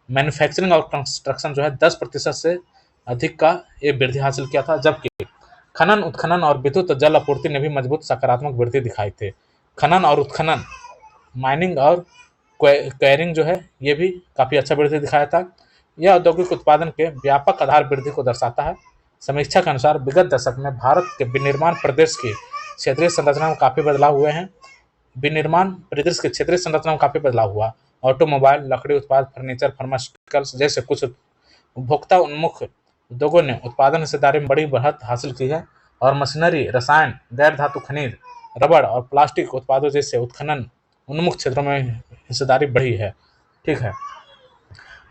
मैन्युफैक्चरिंग और कंस्ट्रक्शन जो है 10% से अधिक का ये वृद्धि हासिल किया था, जबकि खनन, उत्खनन और विद्युत जल आपूर्ति ने भी मजबूत सकारात्मक वृद्धि दिखाई थे। खनन और उत्खनन, माइनिंग और क्वेरिंग जो है, ये भी काफ़ी अच्छा वृद्धि दिखाया था। यह औद्योगिक उत्पादन के व्यापक आधार वृद्धि को दर्शाता है। समीक्षा के अनुसार विगत दशक में भारत के विनिर्माण प्रदेश की क्षेत्रीय संरचना में काफ़ी बदलाव हुए हैं। विनिर्माण परिदृश्य के क्षेत्रीय संरचना में काफ़ी बदलाव हुआ। ऑटोमोबाइल, लकड़ी उत्पाद, फर्नीचर, फार्मास्यूटिकल्स जैसे कुछ उपभोक्ता उन्मुख उद्योगों ने उत्पादन हिस्सेदारी में बड़ी बढ़त हासिल की है, और मशीनरी, रसायन, गैर धातु खनिज, रबड़ और प्लास्टिक उत्पादों जैसे उत्खनन उन्मुख क्षेत्रों में हिस्सेदारी बढ़ी है। ठीक है,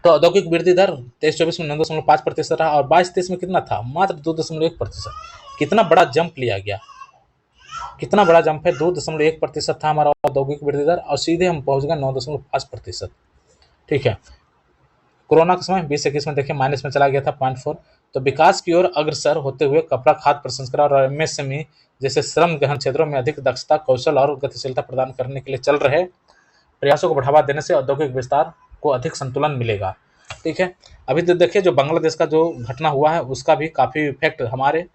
तो औद्योगिक वृद्धि दर 23-24 में 9.5% रहा, और 22-23 में कितना था? मात्र 2.1%। कितना बड़ा जंप लिया गया, कितना बड़ा जंप है! 2.1% था हमारा औद्योगिक वृद्धि दर, और सीधे हम पहुंच गए 9.5%। ठीक है, कोरोना के समय 2021 में देखिए माइनस में चला गया था 0.4। तो विकास की ओर अग्रसर होते हुए कपड़ा, खाद्य प्रसंस्करण और एमएसएमई जैसे श्रम गहन क्षेत्रों में अधिक दक्षता, कौशल और गतिशीलता प्रदान करने के लिए चल रहे प्रयासों को बढ़ावा देने से औद्योगिक विस्तार को अधिक संतुलन मिलेगा। ठीक है, अभी तो देखिए जो बांग्लादेश का जो घटना हुआ है, उसका भी काफ़ी इफेक्ट हमारे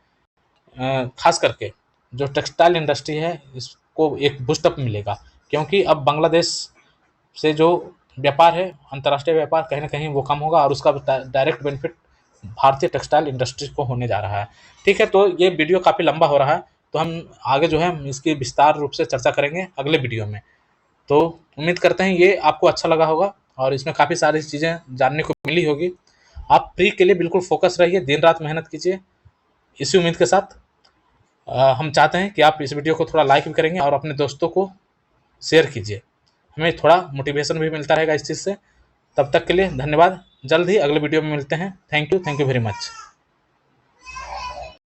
खास करके जो टेक्सटाइल इंडस्ट्री है, इसको एक बूस्टअप मिलेगा, क्योंकि अब बांग्लादेश से जो व्यापार है, अंतर्राष्ट्रीय व्यापार कहीं ना कहीं वो कम होगा, और उसका डायरेक्ट बेनिफिट भारतीय टेक्सटाइल इंडस्ट्री को होने जा रहा है। ठीक है, तो ये वीडियो काफ़ी लंबा हो रहा है, तो हम आगे जो है हम इसकी विस्तार रूप से चर्चा करेंगे अगले वीडियो में। तो उम्मीद करते हैं ये आपको अच्छा लगा होगा, और इसमें काफ़ी सारी चीज़ें जानने को मिली होगी। आप प्री के लिए बिल्कुल फोकस रहिए, दिन रात मेहनत कीजिए। इसी उम्मीद के साथ हम चाहते हैं कि आप इस वीडियो को थोड़ा लाइक भी करेंगे और अपने दोस्तों को शेयर कीजिए। हमें थोड़ा मोटिवेशन भी मिलता रहेगा इस चीज़ से। तब तक के लिए धन्यवाद। जल्द ही अगले वीडियो में मिलते हैं। Thank you very much.